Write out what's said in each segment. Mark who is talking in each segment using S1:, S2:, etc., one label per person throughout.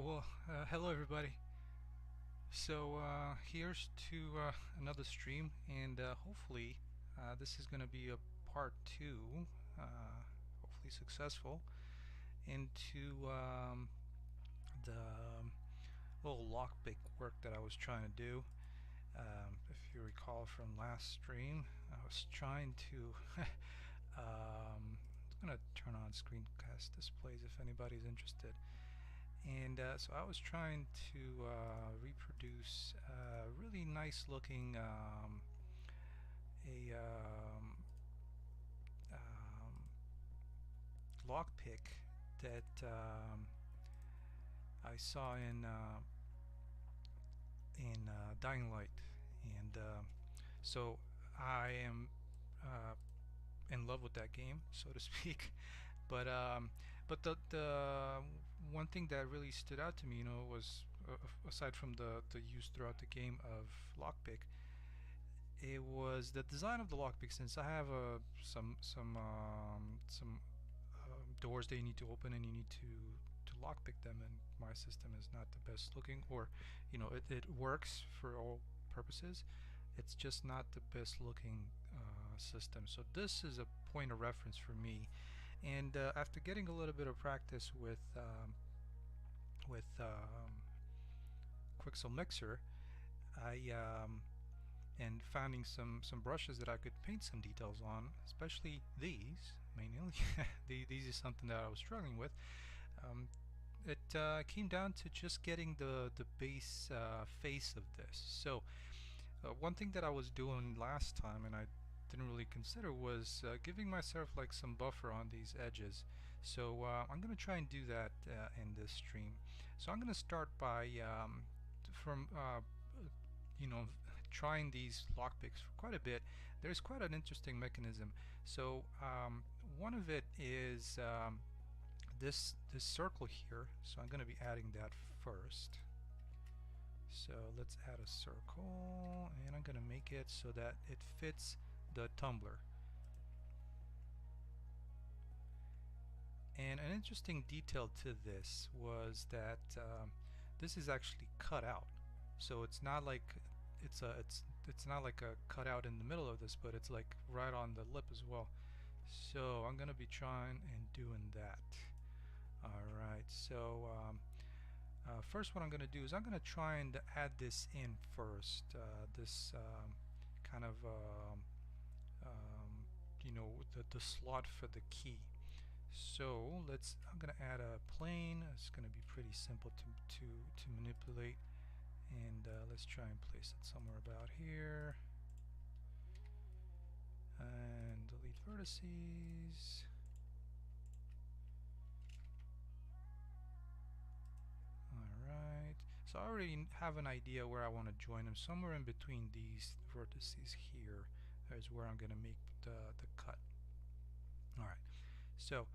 S1: Alright, well, hello everybody. So here's to another stream, and hopefully this is going to be a part 2, hopefully successful, into the little lockpick work that I was trying to do. If you recall from last stream, I was trying to I'm going to turn on screencast displays if anybody's interested. And so I was trying to reproduce a really nice looking lockpick that I saw in Dying Light, and so I am in love with that game, so to speak. But the one thing that really stood out to me, was aside from the use throughout the game of lockpick, it was the design of the lockpick. Since I have some doors that you need to open and you need to lockpick them, and my system is not the best looking, or it works for all purposes. It's just not the best looking system. So this is a point of reference for me. And after getting a little bit of practice with Quixel Mixer, and finding some brushes that I could paint some details on, especially these mainly. These is something that I was struggling with. It came down to just getting the base face of this. So one thing that I was doing last time, and I didn't really consider, was giving myself like some buffer on these edges. So I'm gonna try and do that in this stream. So I'm gonna start by trying these lockpicks for quite a bit. There's quite an interesting mechanism. So one of it is this circle here. So I'm gonna be adding that first. So let's add a circle, and I'm gonna make it so that it fits the tumbler. And an interesting detail to this was that this is actually cut out. So it's not like it's not like a cutout in the middle of this, but it's like right on the lip as well. So I'm gonna be trying and doing that. Alright, so first what I'm going to do is I'm going to try and add this in first, this kind of the slot for the key. So I'm going to add a plane. It's going to be pretty simple to manipulate, and let's try and place it somewhere about here, and delete vertices. Alright, so I already have an idea where I want to join them. Somewhere in between these vertices here is where I'm going to make the cut. Alright, so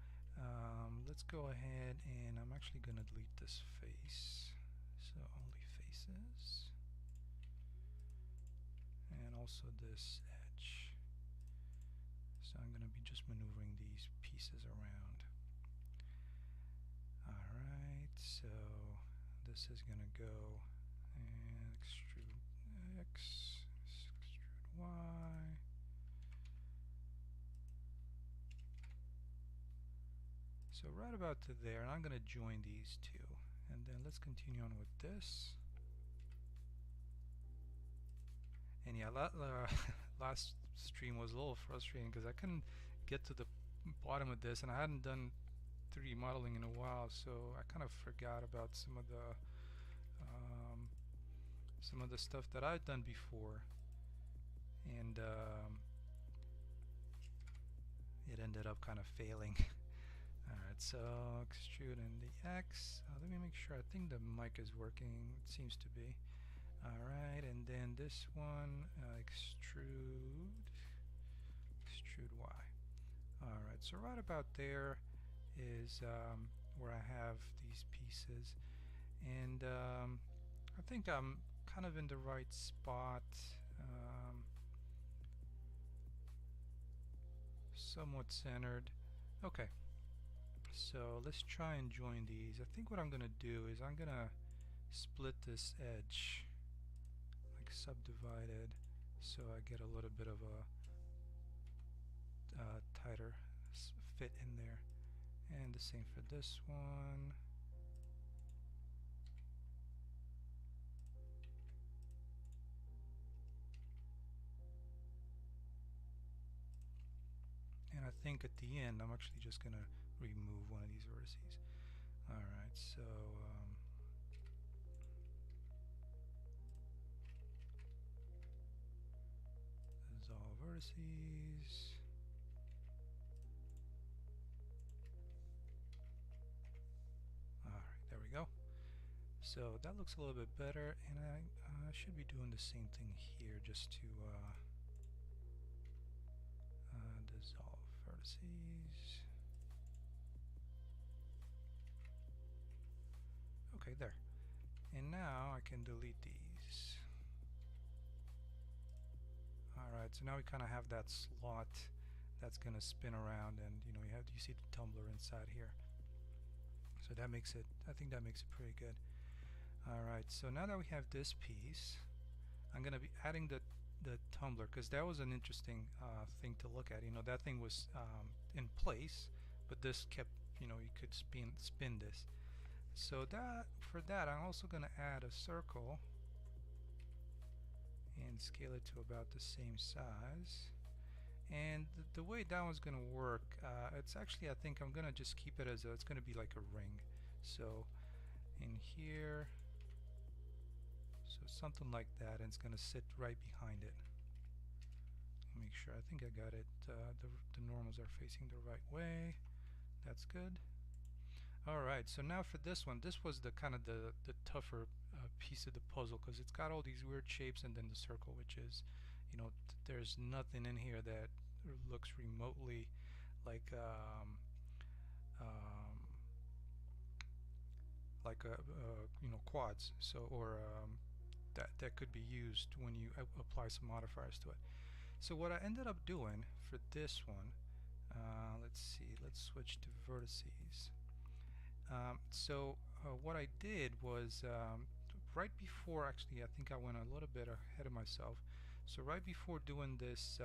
S1: let's go ahead, and I'm actually going to delete this face. So only faces. And also this edge. So I'm going to be just maneuvering these pieces around. Alright, so this is going to go and extrude X, extrude Y. So right about to there, and I'm going to join these two. And then let's continue on with this. And yeah, last stream was a little frustrating because I couldn't get to the bottom of this, and I hadn't done 3D modeling in a while, so I kind of forgot about some of the stuff that I've done before, and it ended up kind of failing. Alright, so extrude in the X. Let me make sure. I think the mic is working. It seems to be. Alright, and then this one, extrude Y. Alright, so right about there is where I have these pieces, and I think I'm kind of in the right spot, somewhat centered. Okay, So let's try and join these. I think what I'm gonna do is I'm gonna split this edge, like subdivide it, so I get a little bit of a tighter fit in there. And the same for this one. And I think at the end I'm actually just gonna remove one of these vertices. Alright, so dissolve vertices. Alright, there we go. So that looks a little bit better, and I should be doing the same thing here, just to dissolve vertices. Okay, there. And now I can delete these. Alright, so now we kind of have that slot that's gonna spin around, and you see the tumbler inside here. So that makes it, I think that makes it pretty good. Alright, so now that we have this piece, I'm gonna be adding the tumbler, because that was an interesting thing to look at. That thing was in place, but this kept, you could spin this. So for that I'm also gonna add a circle and scale it to about the same size. And the way that one's gonna work, it's actually, I think I'm gonna just keep it as it's gonna be like a ring. So in here, so something like that, and it's gonna sit right behind it. Make sure, I think I got it. The normals are facing the right way. That's good. Alright, so now for this one, this was the kind of the tougher piece of the puzzle, because it's got all these weird shapes, and then the circle, which is, there's nothing in here that looks remotely like quads. So, or that could be used when you apply some modifiers to it. So what I ended up doing for this one, let's see, let's switch to vertices. What I did was, right before, actually I think I went a little bit ahead of myself. So right before doing this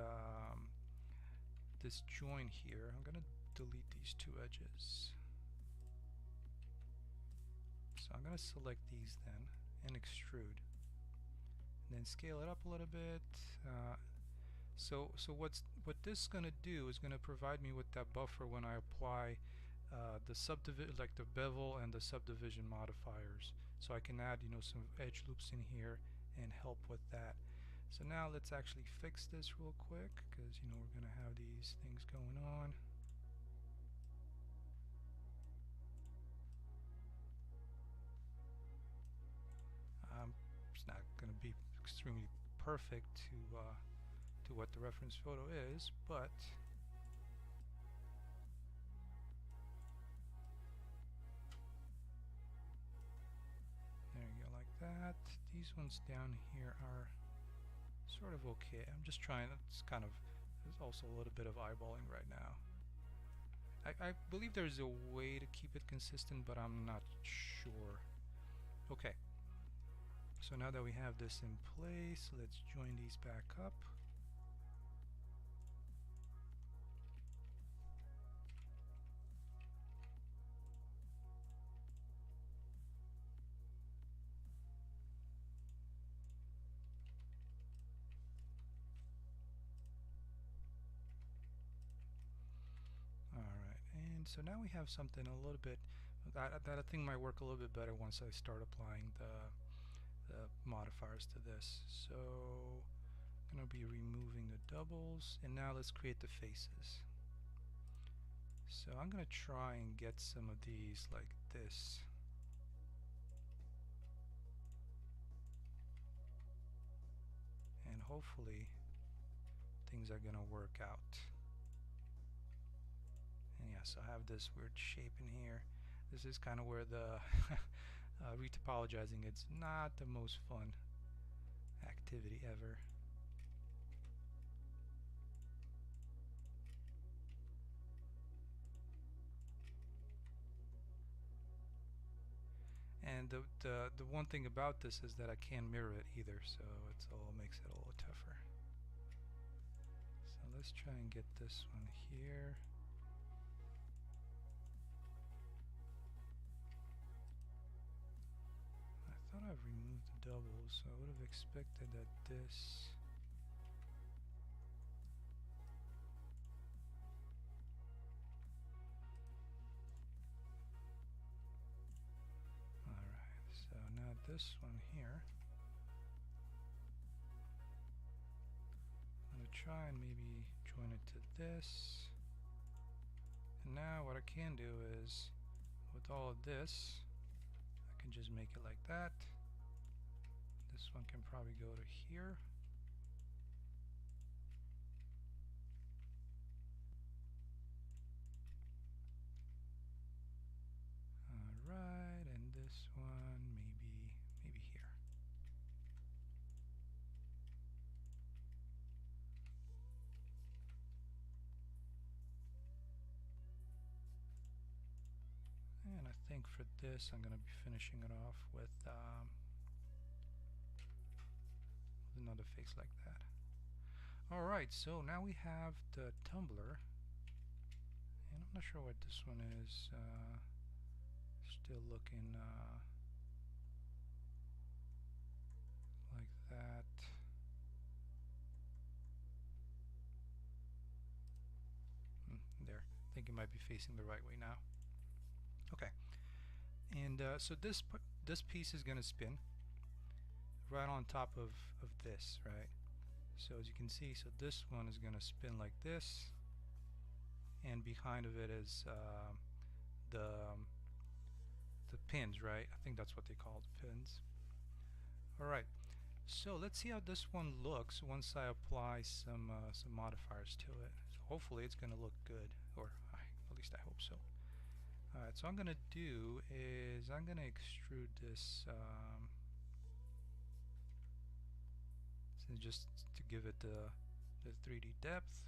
S1: this join here, I'm gonna delete these two edges. So I'm gonna select these then and extrude, and then scale it up a little bit. So what this is gonna do is gonna provide me with that buffer when I apply the subdivision, like the bevel and the subdivision modifiers. So I can add some edge loops in here and help with that. So now let's actually fix this real quick, because we're gonna have these things going on. It's not gonna be extremely perfect to what the reference photo is, but there you go, like that. These ones down here are sort of okay. I'm just trying, it's kind of, there's also a little bit of eyeballing right now. I believe there's a way to keep it consistent, but I'm not sure. Okay, so now that we have this in place, let's join these back up. So now we have something a little bit that I think might work a little bit better once I start applying the modifiers to this. So I'm going to be removing the doubles, and now let's create the faces. So I'm going to try and get some of these like this. And hopefully things are going to work out. And yes, I have this weird shape in here. This is kind of where the retopologizing, it's not the most fun activity ever. And the one thing about this is that I can't mirror it either, so it all makes it a little tougher. So let's try and get this one here. I thought I've removed the doubles, so I would have expected that this... Alright, so now this one here, I'm going to try and maybe join it to this. And now what I can do is, with all of this, I can just make it like that. This one can probably go to here. Alright, and this one maybe here. And I think for this I'm going to be finishing it off with another face like that. Alright, so now we have the tumbler, and I'm not sure what this one is. Still looking like that. There. I think it might be facing the right way now. Okay. And so this piece is going to spin right on top of this, right? So as you can see, so this one is going to spin like this, and behind of it is the pins, right? I think that's what they call the pins. Alright, so let's see how this one looks once I apply some modifiers to it. So hopefully it's going to look good, or at least I hope so. Alright, so what I'm going to do is I'm going to extrude this just to give it the 3D depth.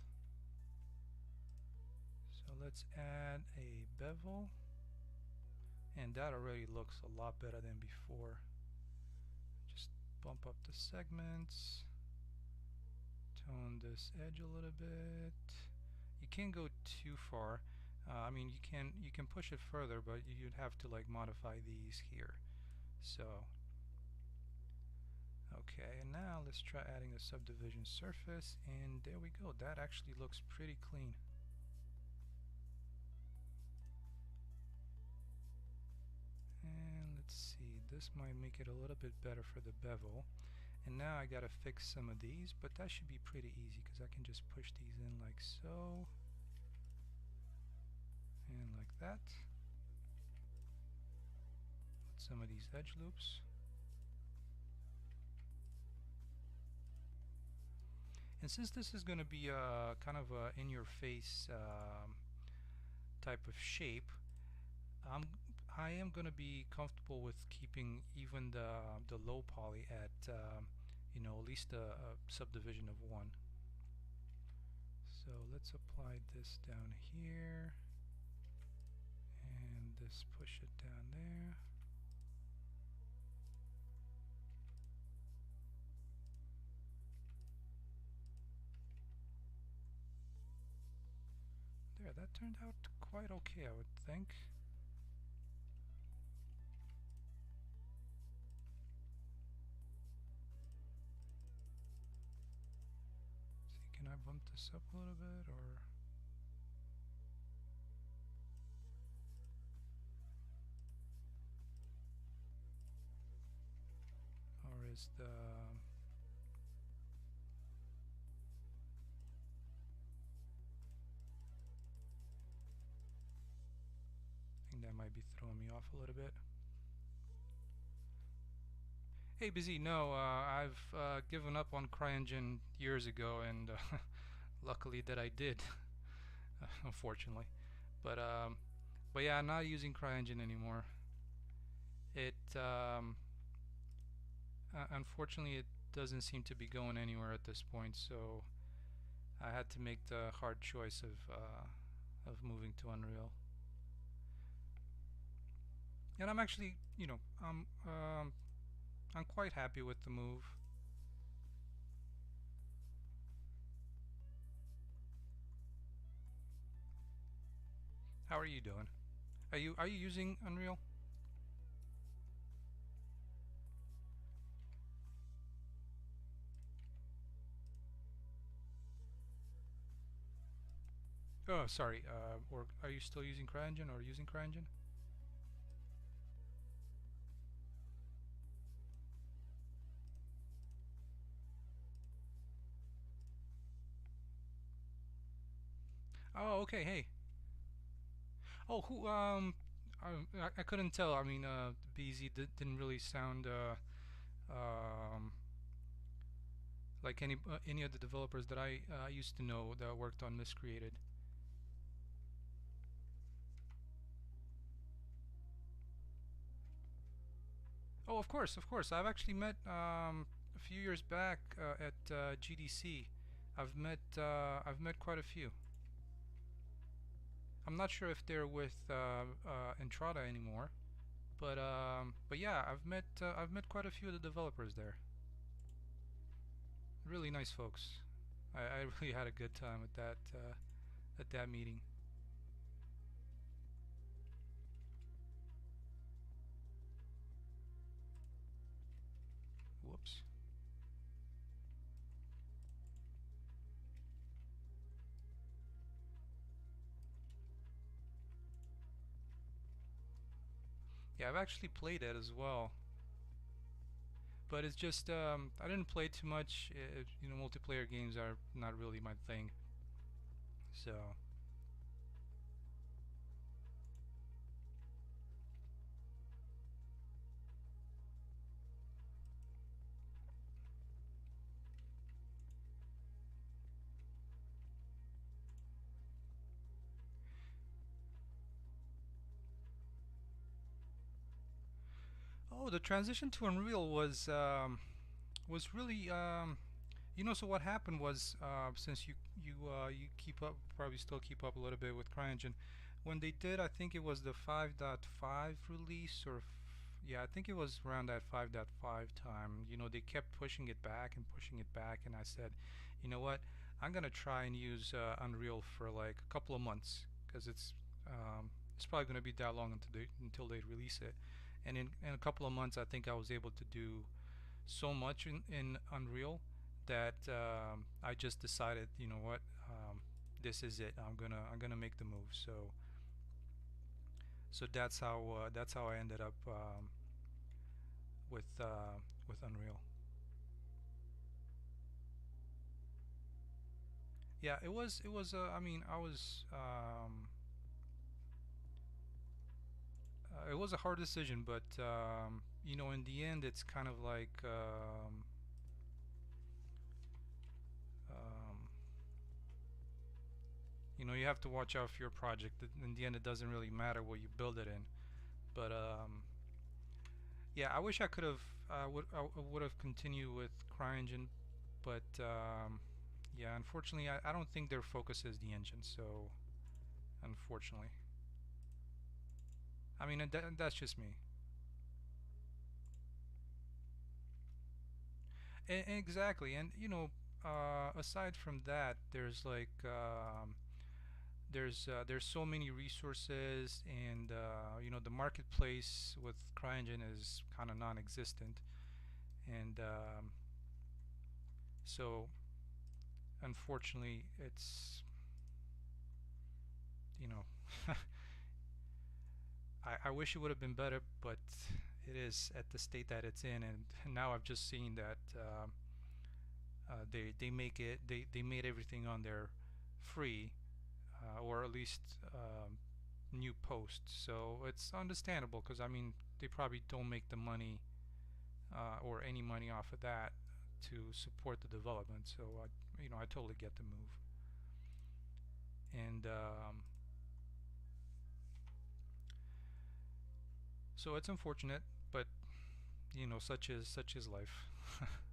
S1: So let's add a bevel, and that already looks a lot better than before. Just bump up the segments, tone this edge a little bit. You can't go too far. I mean, you can push it further, but you'd have to like modify these here. So okay, and now let's try adding a subdivision surface, and there we go. That actually looks pretty clean. And let's see, this might make it a little bit better for the bevel. And now I gotta fix some of these, but that should be pretty easy because I can just push these in like so, and like that. Put some of these edge loops. And since this is going to be a kind of a in-your-face type of shape, I am going to be comfortable with keeping even the low poly at you know, at least a subdivision of 1. So let's apply this down here, and this push it down there. There, that turned out quite okay, I would think. See, can I bump this up a little bit, or is the that might be throwing me off a little bit. Hey Busy, no, I've given up on CryEngine years ago, and luckily that I did, unfortunately. But yeah, I'm not using CryEngine anymore. It unfortunately it doesn't seem to be going anywhere at this point, so I had to make the hard choice of moving to Unreal. and I'm actually, I'm quite happy with the move. How are you doing? Are you using Unreal? Oh, sorry. Or are you still using CryEngine or using CryEngine? Oh, okay. Hey. Oh, who? I couldn't tell. I mean, BZ didn't really sound like any of the developers that I used to know that worked on Miscreated. Oh, of course, of course. I've actually met a few years back at GDC. I've met quite a few. I'm not sure if they're with Entrada anymore, but yeah, I've met quite a few of the developers there. Really nice folks. I really had a good time at that meeting. Whoops. Yeah, I've actually played it as well, but it's just I didn't play too much. Multiplayer games are not really my thing. So, oh, the transition to Unreal was really so what happened was since you keep up, probably still keep up a little bit with CryEngine, when they did, I think it was the 5.5 release, yeah, I think it was around that 5.5 time. They kept pushing it back and pushing it back, and I said, you know what, I'm gonna try and use Unreal for like a couple of months because it's probably gonna be that long until they release it, and in a couple of months, I think I was able to do so much in Unreal that I just decided, you know what, this is it. I'm gonna make the move. So that's how I ended up with Unreal. Yeah, it was. I mean, it was a hard decision, but in the end, it's kind of like um, you have to watch out for your project. In the end, it doesn't really matter what you build it in. But yeah, I wish I could have would have continued with CryEngine, but yeah, unfortunately, I don't think their focus is the engine. So unfortunately, I mean, that's just me. Exactly, and aside from that, there's so many resources, and the marketplace with CryEngine is kind of non-existent, and so unfortunately, it's you know I wish it would have been better, but it is at the state that it's in, and now I've just seen that they made everything on there free, or at least new posts. So it's understandable because I mean they probably don't make the money or any money off of that to support the development. So I totally get the move, and so it's unfortunate, but such is life.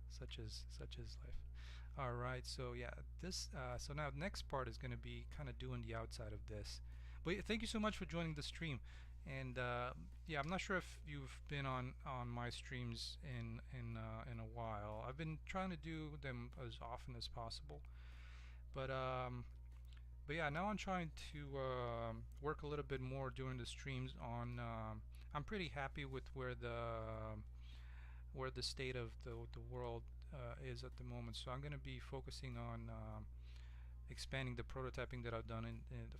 S1: such is life. All right, so yeah, so now the next part is going to be kind of doing the outside of this. But thank you so much for joining the stream. And yeah, I'm not sure if you've been on my streams in a while. I've been trying to do them as often as possible, but yeah, now I'm trying to work a little bit more during the streams on. I'm pretty happy with where the state of the world is at the moment. So I'm going to be focusing on expanding the prototyping that I've done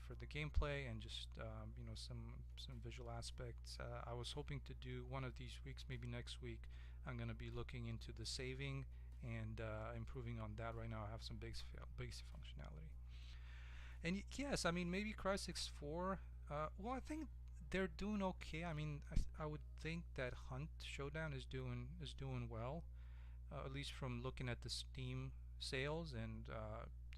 S1: for the gameplay and just some visual aspects. I was hoping to do one of these weeks, maybe next week. I'm going to be looking into the saving and improving on that. Right now, I have some basic functionality. And yes, I mean maybe Crysis 4. Well, I think they're doing okay. I mean, I would think that Hunt Showdown is doing well, at least from looking at the Steam sales, and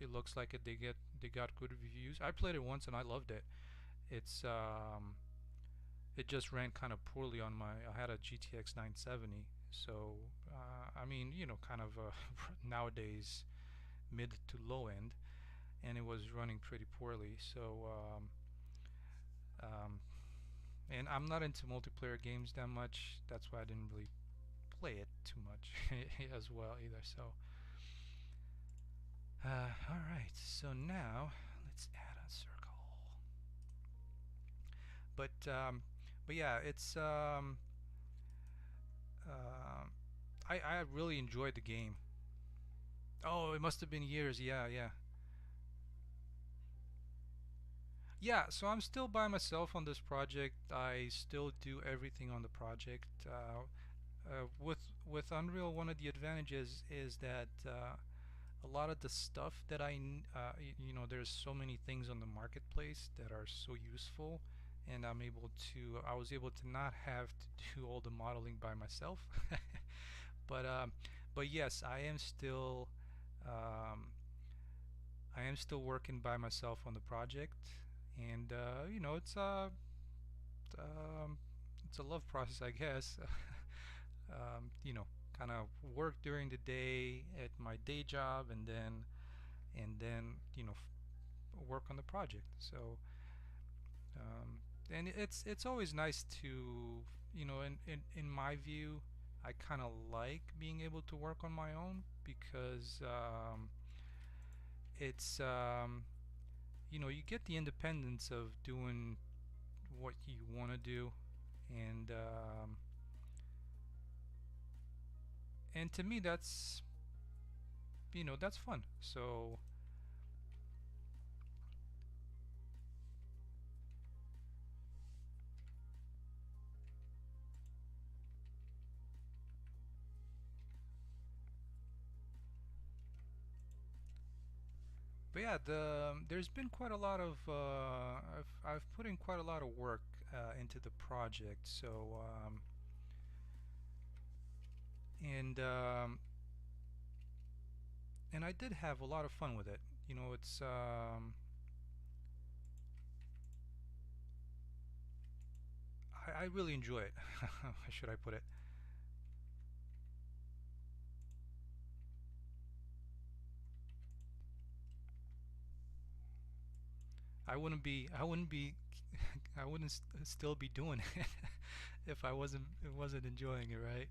S1: it looks like they got good reviews. I played it once and I loved it. It's it just ran kind of poorly on my. I had a GTX 970, so I mean kind of nowadays mid to low end, and it was running pretty poorly. So um, and I'm not into multiplayer games that much. That's why I didn't really play it too much as well either. So all right. So now let's add a circle. But yeah, it's uh, I really enjoyed the game. Oh, it must have been years. Yeah, yeah. Yeah, so I'm still by myself on this project. I still do everything on the project. With Unreal, one of the advantages is that a lot of the stuff that there's so many things on the marketplace that are so useful, and I was able to not have to do all the modeling by myself. But yes, um, I am still working by myself on the project, and um, it's a love process, I guess. Kind of work during the day at my day job, and then work on the project. So and it's always nice to in my view, I kind of like being able to work on my own because it's you get the independence of doing what you want to do, and to me that's fun. So but yeah, there's been quite a lot of I've put in quite a lot of work into the project. So and I did have a lot of fun with it. It's I really enjoy it. How should I put it? I wouldn't be I wouldn't still be doing it if I wasn't enjoying it, right?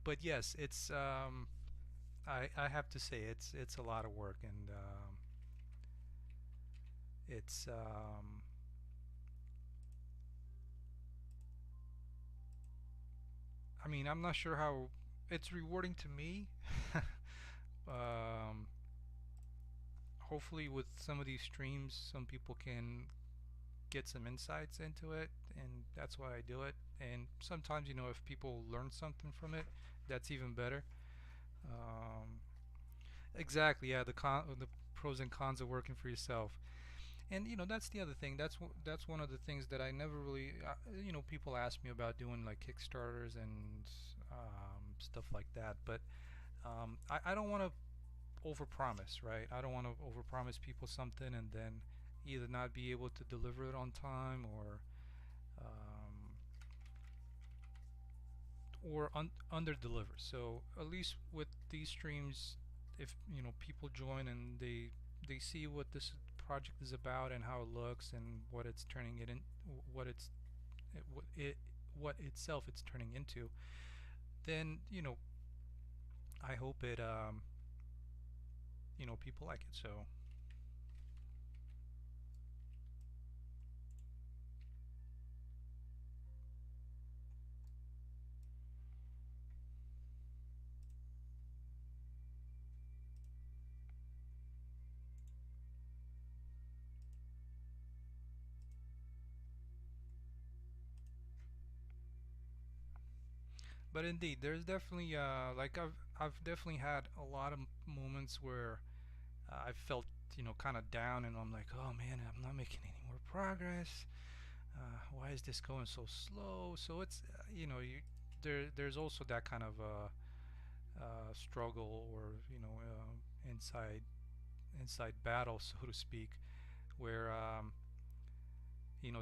S1: But yes, it's I have to say it's a lot of work, and it's I mean, I'm not sure how it's rewarding to me. um, Hopefully with some of these streams some people can get some insights into it, and that's why I do it. And sometimes if people learn something from it, that's even better. um, exactly, yeah, the pros and cons of working for yourself. And that's the other thing. That's one of the things that I never really people ask me about doing, like Kickstarters and stuff like that, but I don't want to overpromise, right? I don't want to overpromise people something and then either not be able to deliver it on time, or under deliver. So at least with these streams, if people join and they see what this project is about and how it looks and what it's turning it in, what it's what itself it's turning into, then I hope it people like it. So but indeed there's definitely like I've definitely had a lot of moments where I felt kind of down, and I'm like, oh man, I'm not making any more progress. Why is this going so slow? So it's there's also that kind of struggle, or inside battle, so to speak, where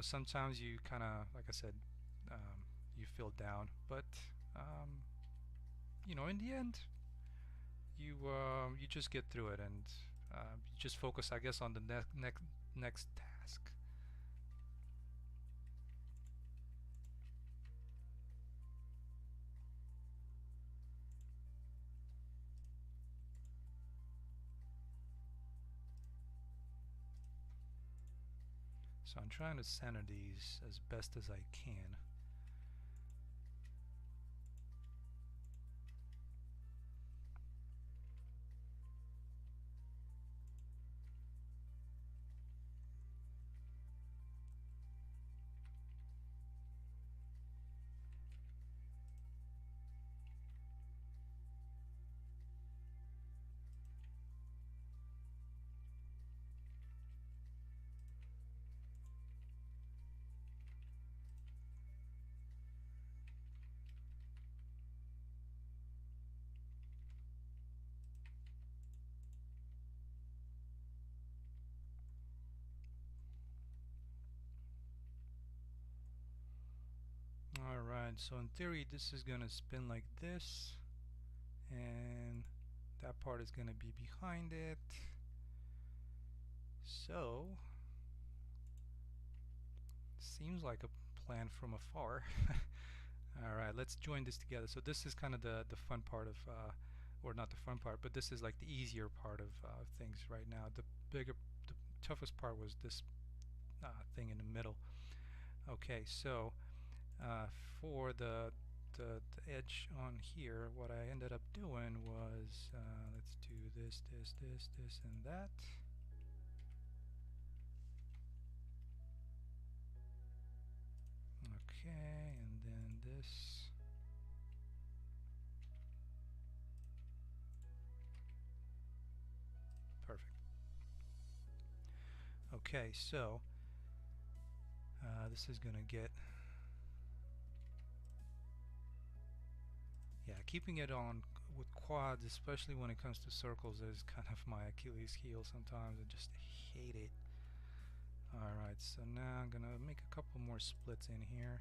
S1: sometimes you kind of, like I said, you feel down, but um, in the end, you just get through it, and you just focus, I guess, on the next task. So I'm trying to center these as best as I can. Alright, so in theory this is gonna spin like this, and that part is gonna be behind it. So seems like a plan from afar. Alright, let's join this together. So this is kind of the fun part of or not the fun part, but this is like the easier part of things right now. The toughest part was this thing in the middle. Okay, so uh, for the edge on here, what I ended up doing was let's do this, and that. Okay, and then this. Perfect. Okay, so this is gonna get, yeah, keeping it on with quads, especially when it comes to circles, is kind of my Achilles heel sometimes. I just hate it. Alright, so now I'm gonna make a couple more splits in here,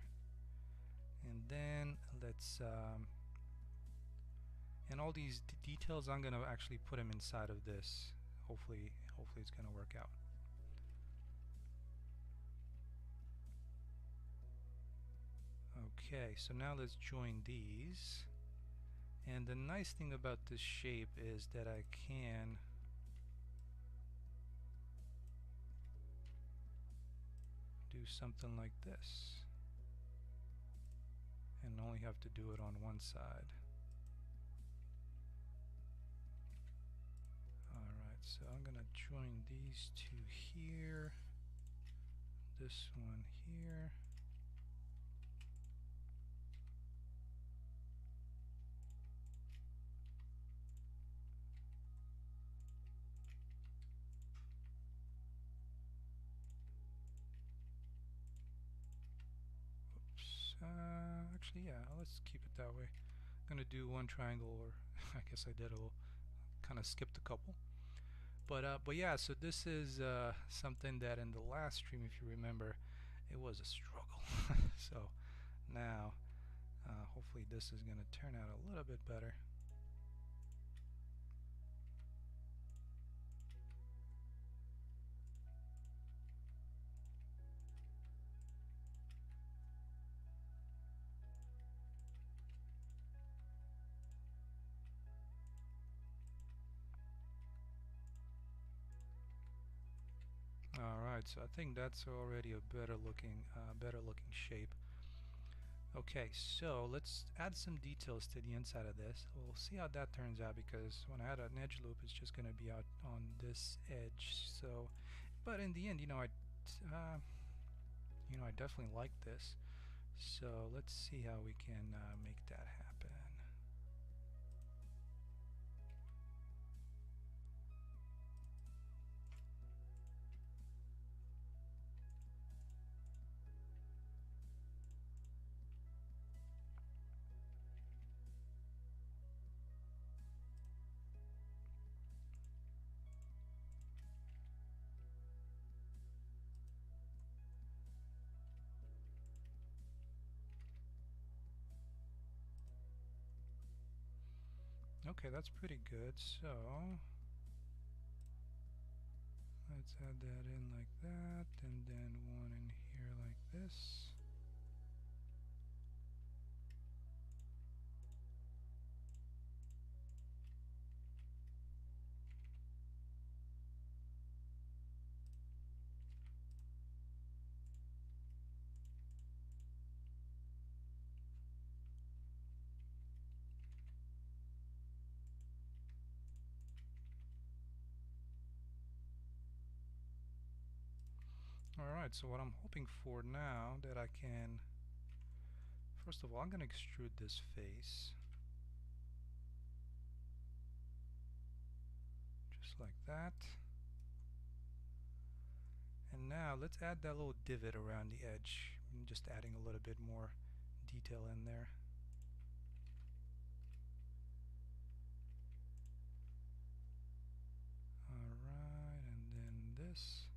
S1: and then let's and all these details I'm gonna actually put them inside of this. Hopefully it's gonna work out. Okay, so now let's join these. And the nice thing about this shape is that I can do something like this, and only have to do it on one side. Alright, so I'm gonna join these two here, this one here. Oops. Actually, yeah, let's keep it that way. I'm gonna do one triangle, or I guess I did a little, kind of skipped a couple. But yeah, so this is something that in the last stream, if you remember, it was a struggle. So now, hopefully this is gonna turn out a little bit better. Alright, so I think that's already a better looking shape. Okay, so let's add some details to the inside of this. We'll see how that turns out, because when I add an edge loop, it's just going to be out on this edge. So, but in the end, uh, I definitely like this. So let's see how we can make that happen. Okay, that's pretty good. So let's add that in like that, and then one in here like this. Alright, so what I'm hoping for now, that I can, first of all, I'm going to extrude this face just like that. And now let's add that little divot around the edge. I'm just adding a little bit more detail in there. Alright, and then this.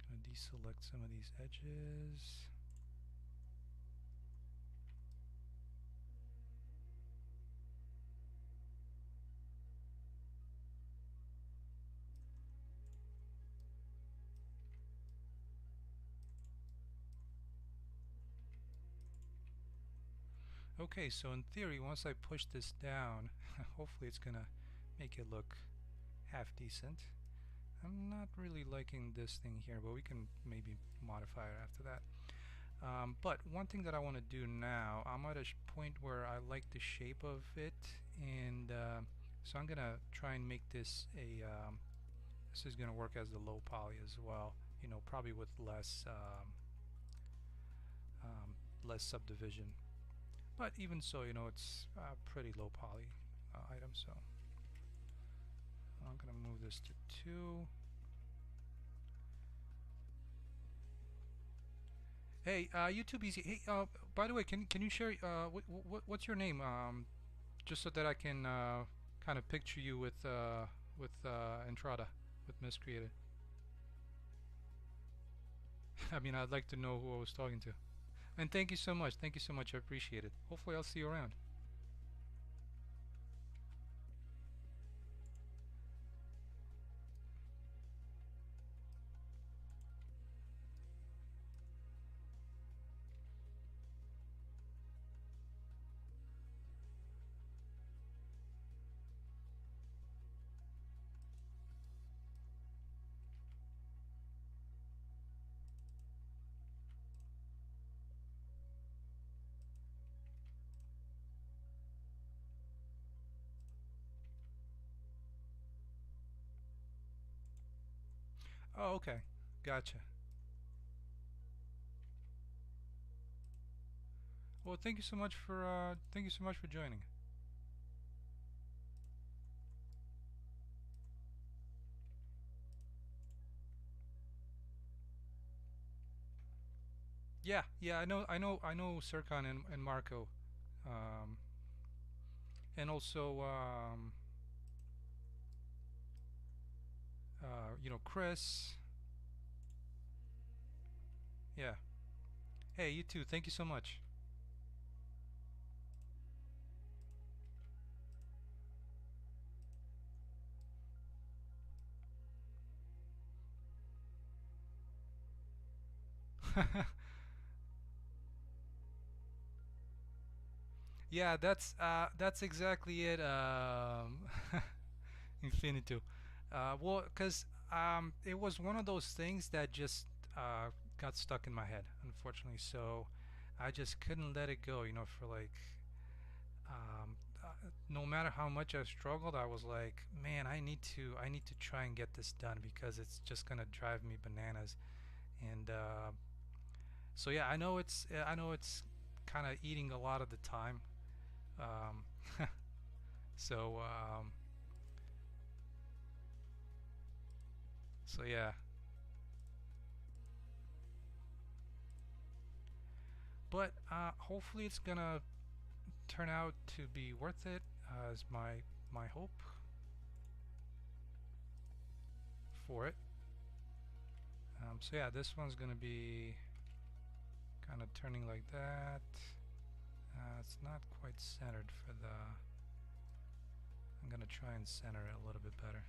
S1: Gonna deselect some of these edges. Okay, so in theory, once I push this down, hopefully it's gonna make it look half decent. I'm not really liking this thing here, but we can maybe modify it after that. But one thing that I want to do now, I'm at a point where I like the shape of it, and so I'm gonna try and make this a this is gonna work as the low poly as well, probably with less subdivision, but even so, it's pretty low poly item. So I'm gonna move this to 2. Hey, YouTube Easy. Hey, by the way, can you share what's your name? Just so that I can kind of picture you with Entrada, with Miscreated. I mean, I'd like to know who I was talking to. And thank you so much. Thank you so much. I appreciate it. Hopefully, I'll see you around. Oh, okay. Gotcha. Well, thank you so much for joining. Yeah, yeah, I know Serkan and Marco, um, and also Chris. Yeah. Hey, you too. Thank you so much. Yeah, that's exactly it. Infinito. Well, because it was one of those things that just got stuck in my head, unfortunately. So I just couldn't let it go, for like no matter how much I struggled, I was like, man, I need to try and get this done because it's just gonna drive me bananas. And so yeah, I know it's kind of eating a lot of the time. Um, so so yeah, but hopefully it's gonna turn out to be worth it. Is my hope for it. So yeah, this one's gonna be kind of turning like that. It's not quite centered for the. I'm gonna try and center it a little bit better.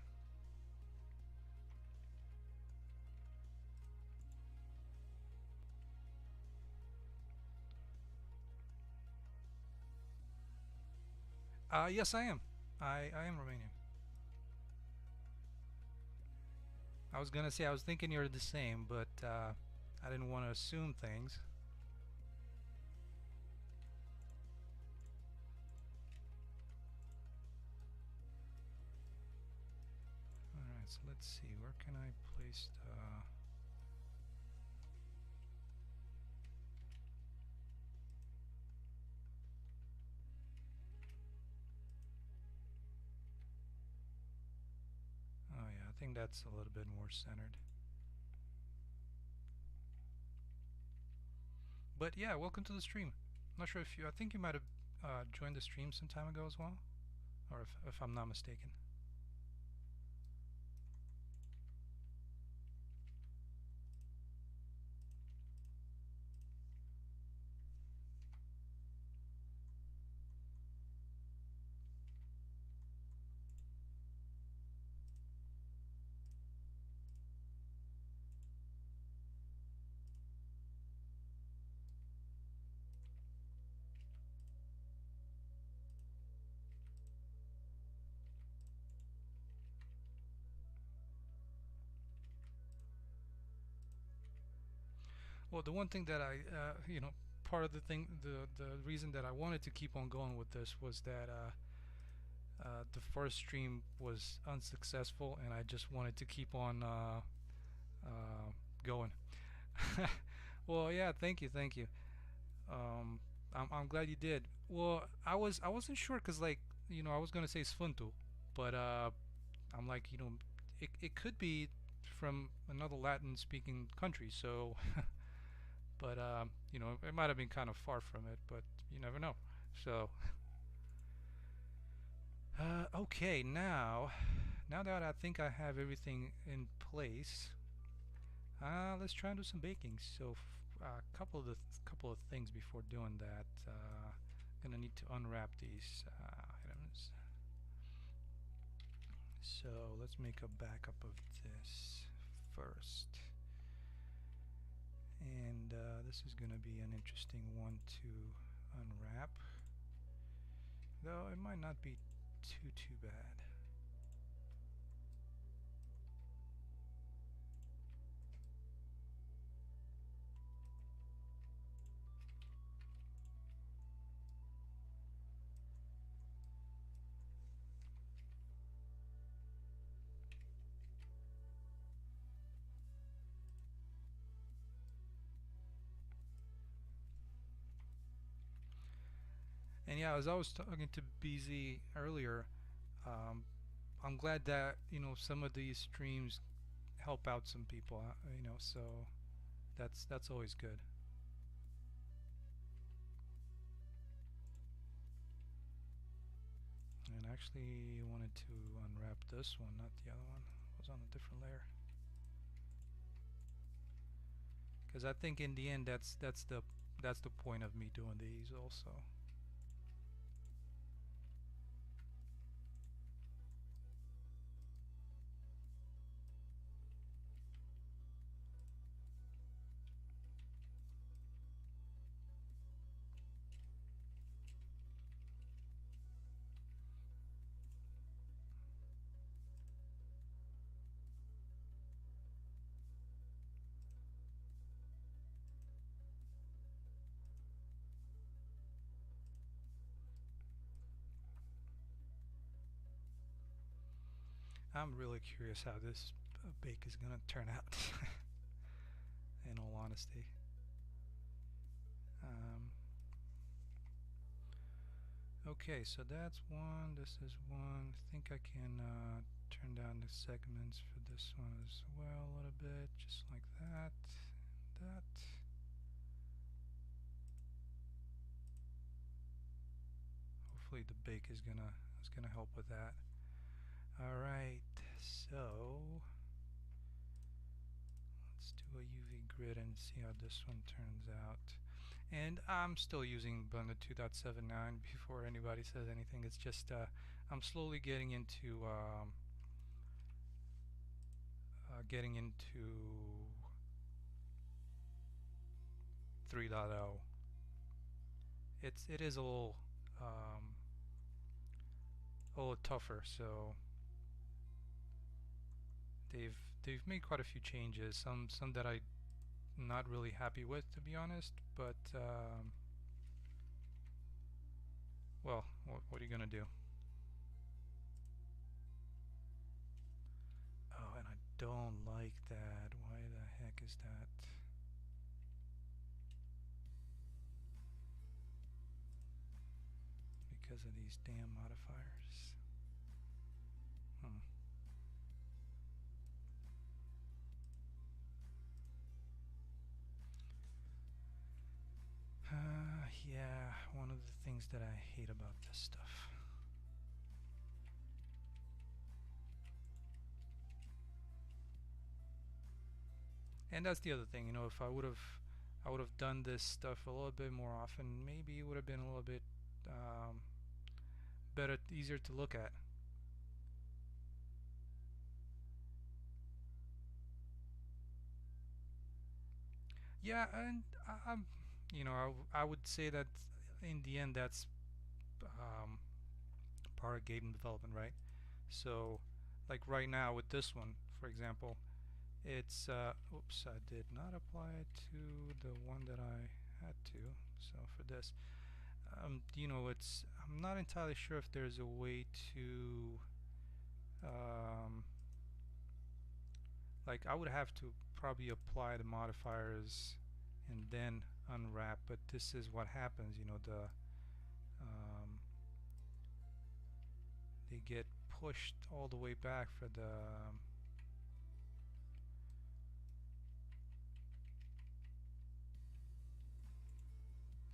S1: Yes, I am. I am Romanian. I was gonna say I was thinking you're the same, but I didn't want to assume things. All right, so let's see. Where can I place the? Oh yeah, I think that's a little bit more centered. But yeah, welcome to the stream. I'm not sure if you. I think you might have joined the stream some time ago as well, or if I'm not mistaken. Well, the one thing that part of the reason that I wanted to keep on going with this was that the first stream was unsuccessful, and I just wanted to keep on going. Well, yeah, thank you. Um, I'm glad you did. Well, I wasn't sure because like I was gonna say Sfuntu, but I'm like it could be from another Latin speaking country, so but it might have been kind of far from it, but you never know. So okay, now that I think I have everything in place, let's try and do some baking. So a couple of things before doing that. Gonna need to unwrap these items. So let's make a backup of this first. And this is gonna be an interesting one to unwrap. Though it might not be too bad. And yeah, as I was talking to BZ earlier, um, I'm glad that some of these streams help out some people. So that's always good. And actually, wanted to unwrap this one, not the other one. It was on a different layer. Because I think in the end, that's the point of me doing these also. I'm really curious how this bake is gonna turn out. In all honesty. Um, okay, so that's one. This is one. I think I can turn down the segments for this one as well a little bit, just like that. That. Hopefully the bake is gonna help with that. All right, so let's do a UV grid and see how this one turns out. And I'm still using Blender 2.79 before anybody says anything. It's just I'm slowly getting into 3.0. It is a little tougher. So they've made quite a few changes. Some that I'm not really happy with, to be honest. But well, what are you gonna do? Oh, and I don't like that. Why the heck is that? Because of these damn modifiers. Hmm. Yeah, one of the things that I hate about this stuff. And that's the other thing, you know, if I would have done this stuff a little bit more often, maybe it would have been a little bit better, easier to look at. Yeah, and I'm, you know, I would say that in the end, that's um, part of game development, right? So, like right now with this one, for example, it's oops, I did not apply it to the one that I had to. So for this, you know, I'm not entirely sure if there's a way to um, like I would have to probably apply the modifiers and then unwrap, but this is what happens, you know, they get pushed all the way back for the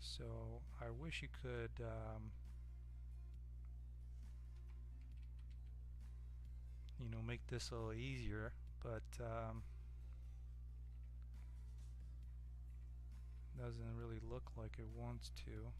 S1: so I wish you could you know, make this a little easier, but doesn't really look like it wants to.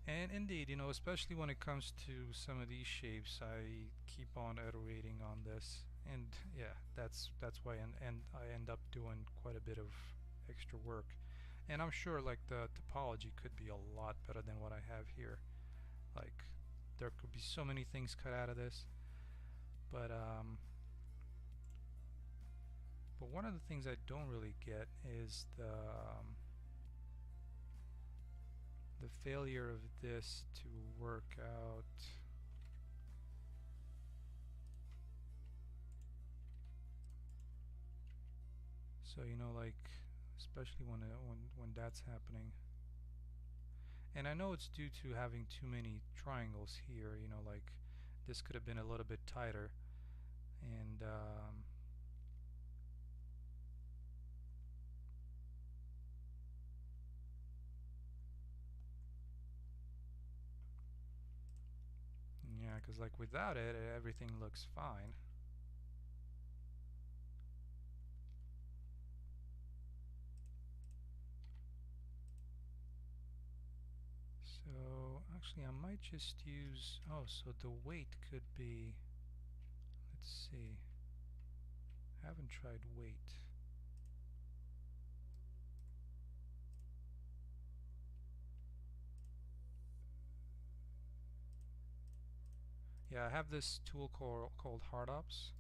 S1: And indeed, you know, especially when it comes to some of these shapes, I keep on iterating on this, and yeah, that's why, and I end up doing quite a bit of extra work. And I'm sure like the topology could be a lot better than what I have here. Like there could be so many things cut out of this, but one of the things I don't really get is the failure of this to work out. So you know, like especially when that's happening. And I know it's due to having too many triangles here. You know, like this could have been a little bit tighter, and yeah, because like without it, everything looks fine. So actually I might just use, oh, so the weight could be, let's see, I haven't tried weight. Yeah, I have this tool called Hardops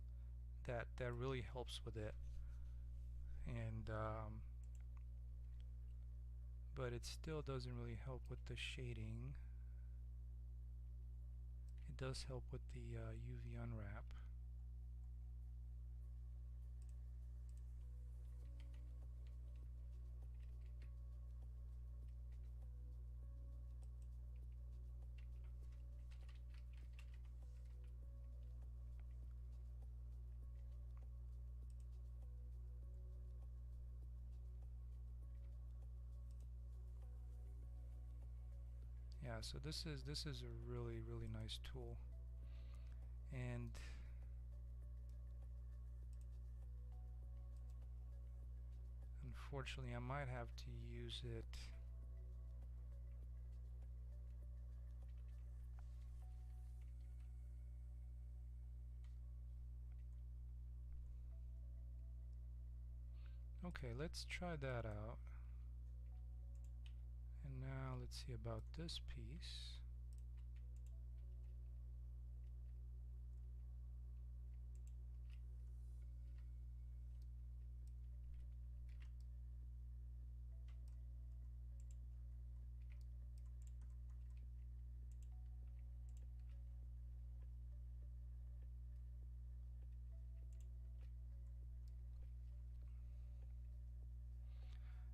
S1: that really helps with it, and but it still doesn't really help with the shading. It does help with the UV unwrap. Yeah, so this is a really nice tool, and unfortunately I might have to use it okay, let's try that out. And now let's see about this piece.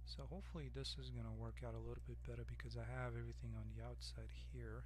S1: So hopefully this is going to work out a little bit better because I have everything on the outside here.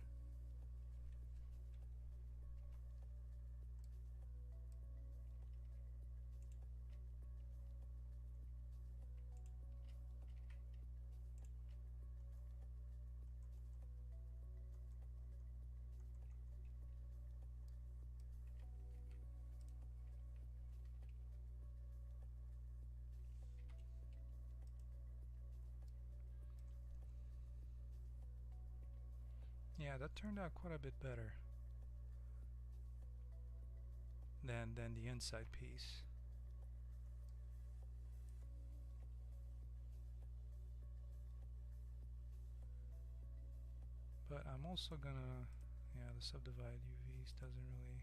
S1: Yeah, that turned out quite a bit better than the inside piece. But I'm also gonna, yeah, the subdivide UVs doesn't really.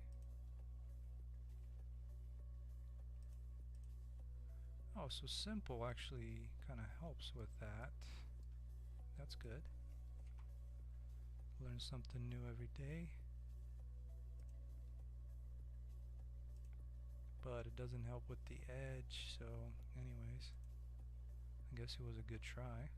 S1: Oh, so simple actually kind of helps with that. That's good. Learn something new every day. But it doesn't help with the edge, so anyways, I guess it was a good try.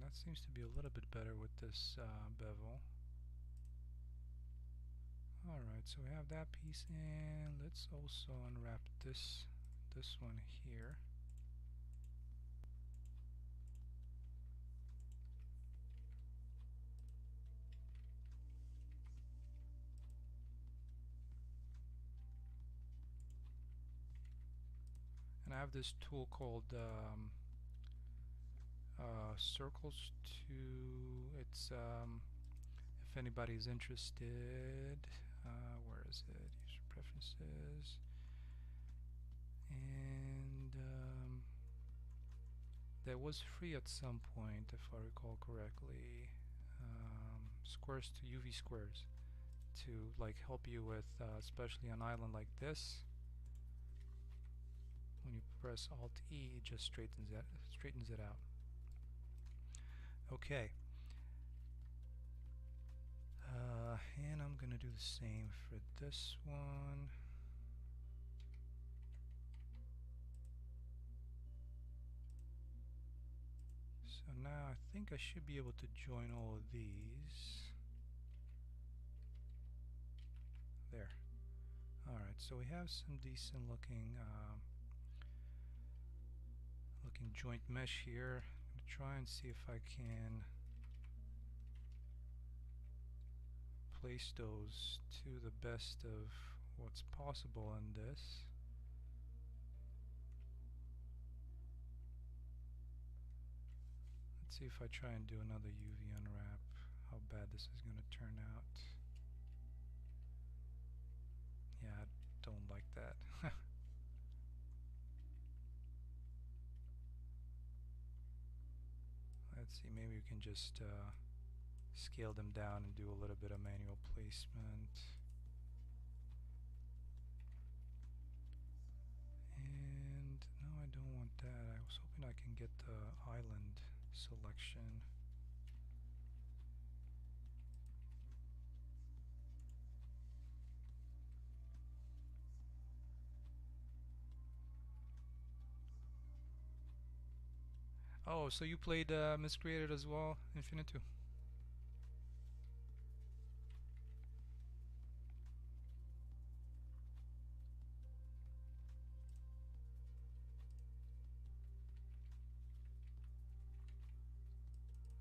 S1: That seems to be a little bit better with this bevel. Alright, so we have that piece, and let's also unwrap this one here. And I have this tool called circles to, it's if anybody's interested, where is it, user preferences, and that was free at some point if I recall correctly. Squares to UV squares to like help you with especially an island like this. When you press Alt E, it just straightens it out. Okay. And I'm gonna do the same for this one. So now I think I should be able to join all of these. There. Alright, so we have some decent looking joint mesh here. I'm gonna try and see if I can place those to the best of what's possible in this. Let's see if I try and do another UV unwrap, how bad this is going to turn out. Yeah, I don't like that. Let's see, maybe we can just scale them down and do a little bit of manual placement. And no, I don't want that. I was hoping I can get the island selection. Oh, so you played Miscreated as well, Infinite 2?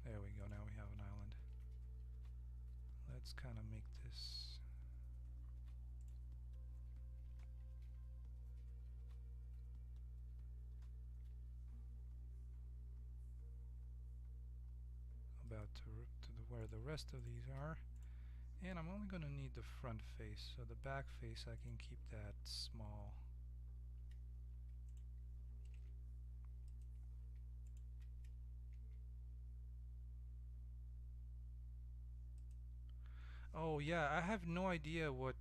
S1: There we go, now we have an island. Let's kind of make this... about to where the rest of these are. And I'm only going to need the front face, so the back face I can keep that small. Oh yeah, I have no idea what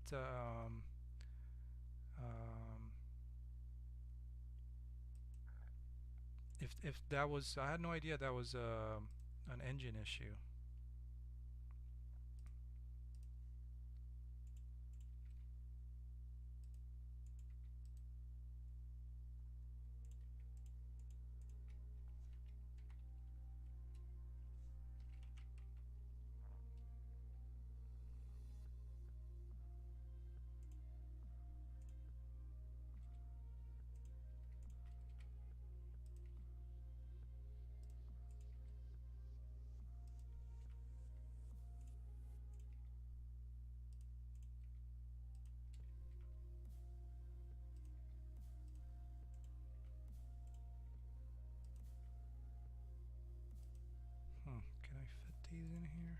S1: if that was, I had no idea that was an engine issue. Can I fit these in here?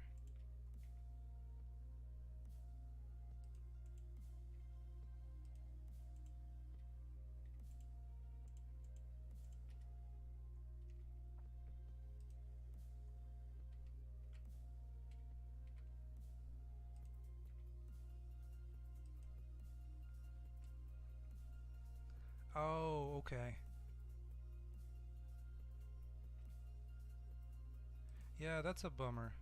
S1: Oh, okay. Yeah, that's a bummer.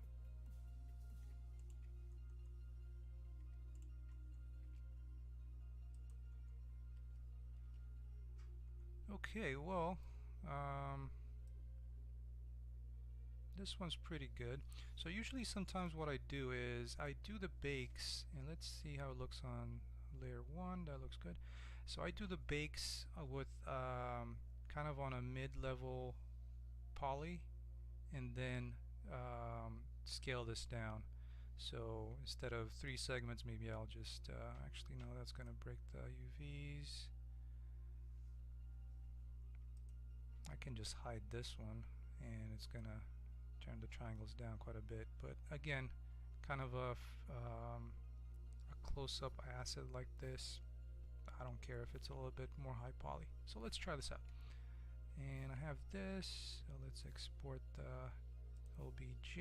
S1: Okay, well, this one's pretty good. So usually sometimes what I do is I do the bakes, and let's see how it looks on layer 1. That looks good. So I do the bakes with kind of on a mid-level poly, and then scale this down. So instead of 3 segments, maybe I'll just actually no, that's going to break the UVs. I can just hide this one, and it's going to turn the triangles down quite a bit. But again, kind of a close-up asset like this, I don't care if it's a little bit more high poly. So let's try this out. And I have this, so let's export the OBJ.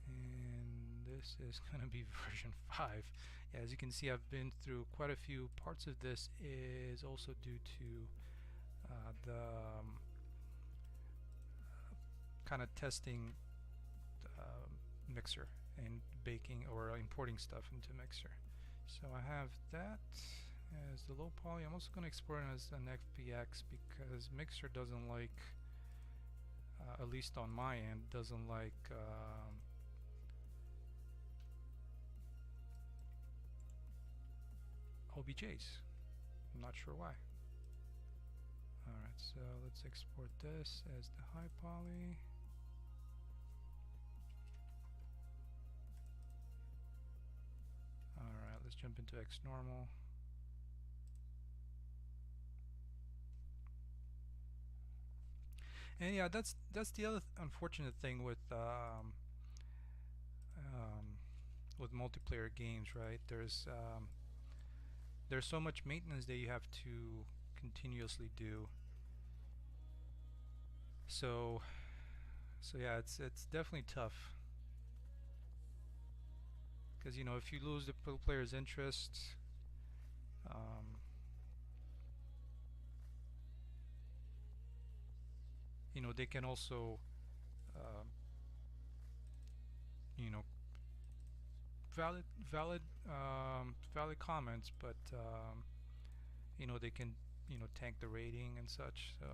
S1: And this is going to be version 5. Yeah, as you can see, I've been through quite a few parts of this. Is also due to the kind of testing Mixer and baking or importing stuff into Mixer. So I have that as the low poly. I'm also going to export it as an FBX because Mixer doesn't like, at least on my end, doesn't like OBJs. I'm not sure why. Alright, so let's export this as the high poly. Alright, let's jump into X normal. And yeah, that's the other unfortunate thing um, with multiplayer games, right? There's so much maintenance that you have to continuously do. So so yeah, it's definitely tough because you know if you lose the player's interest, um, you know they can also uh, you know valid valid comments, but you know they can tank the rating and such. So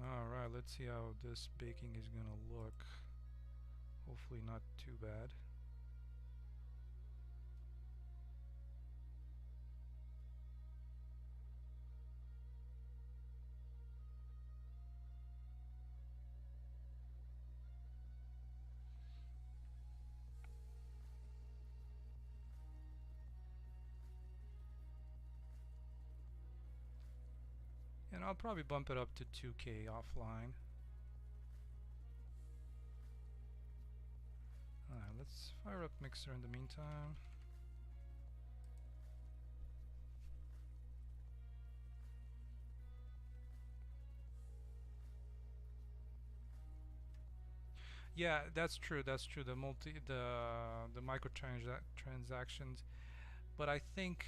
S1: all right, let's see how this baking is gonna look. Hopefully not too bad. And I'll probably bump it up to 2K offline. Alright, let's fire up Mixer in the meantime. Yeah, that's true. That's true. The microtransactions, but I think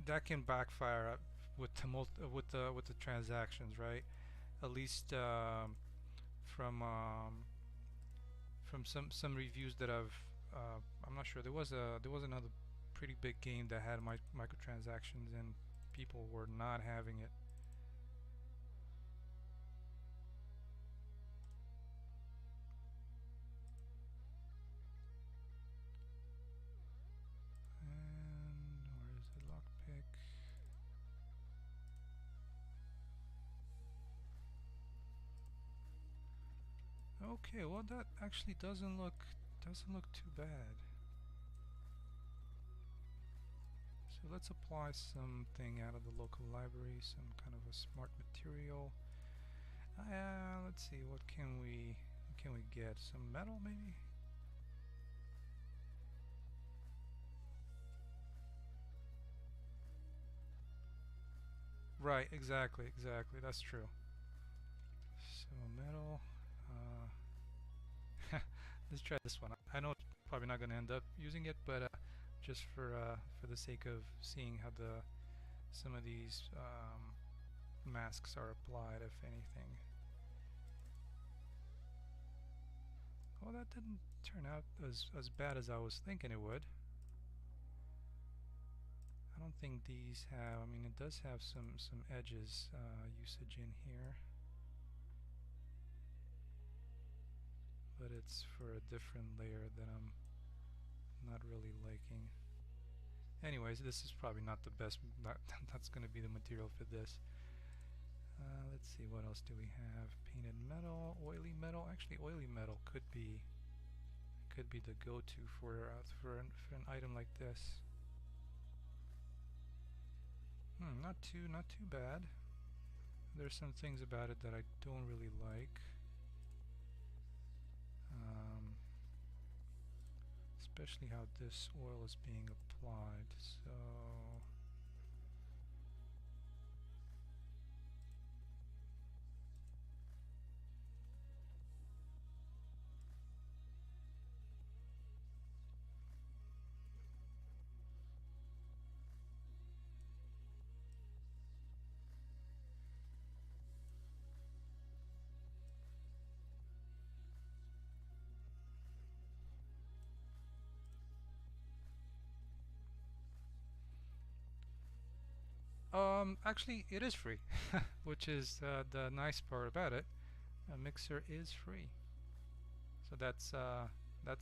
S1: that can backfire with the transactions, right? At least from some reviews that I'm not sure. There was another pretty big game that had microtransactions and people were not having it. And where is the lockpick? Okay, well that actually doesn't look too bad. So let's apply something out of the local library, some kind of a smart material. Let's see, what can we get? Some metal maybe? Right, exactly. That's true. So metal. Let's try this one. I know it's probably not going to end up using it, but just for the sake of seeing how some of these masks are applied, if anything. Well, that didn't turn out as bad as I was thinking it would. I don't think these have. I mean, it does have some edges usage in here, but it's for a different layer that I'm not really liking. Anyways, this is probably not the best. That's going to be the material for this. Let's see, what else do we have? Painted metal, oily metal. Actually, oily metal could be the go-to for an item like this. Not too bad. There's some things about it that I don't really like, um, especially how this oil is being applied. So actually, it is free, which is the nice part about it. A mixer is free, so that's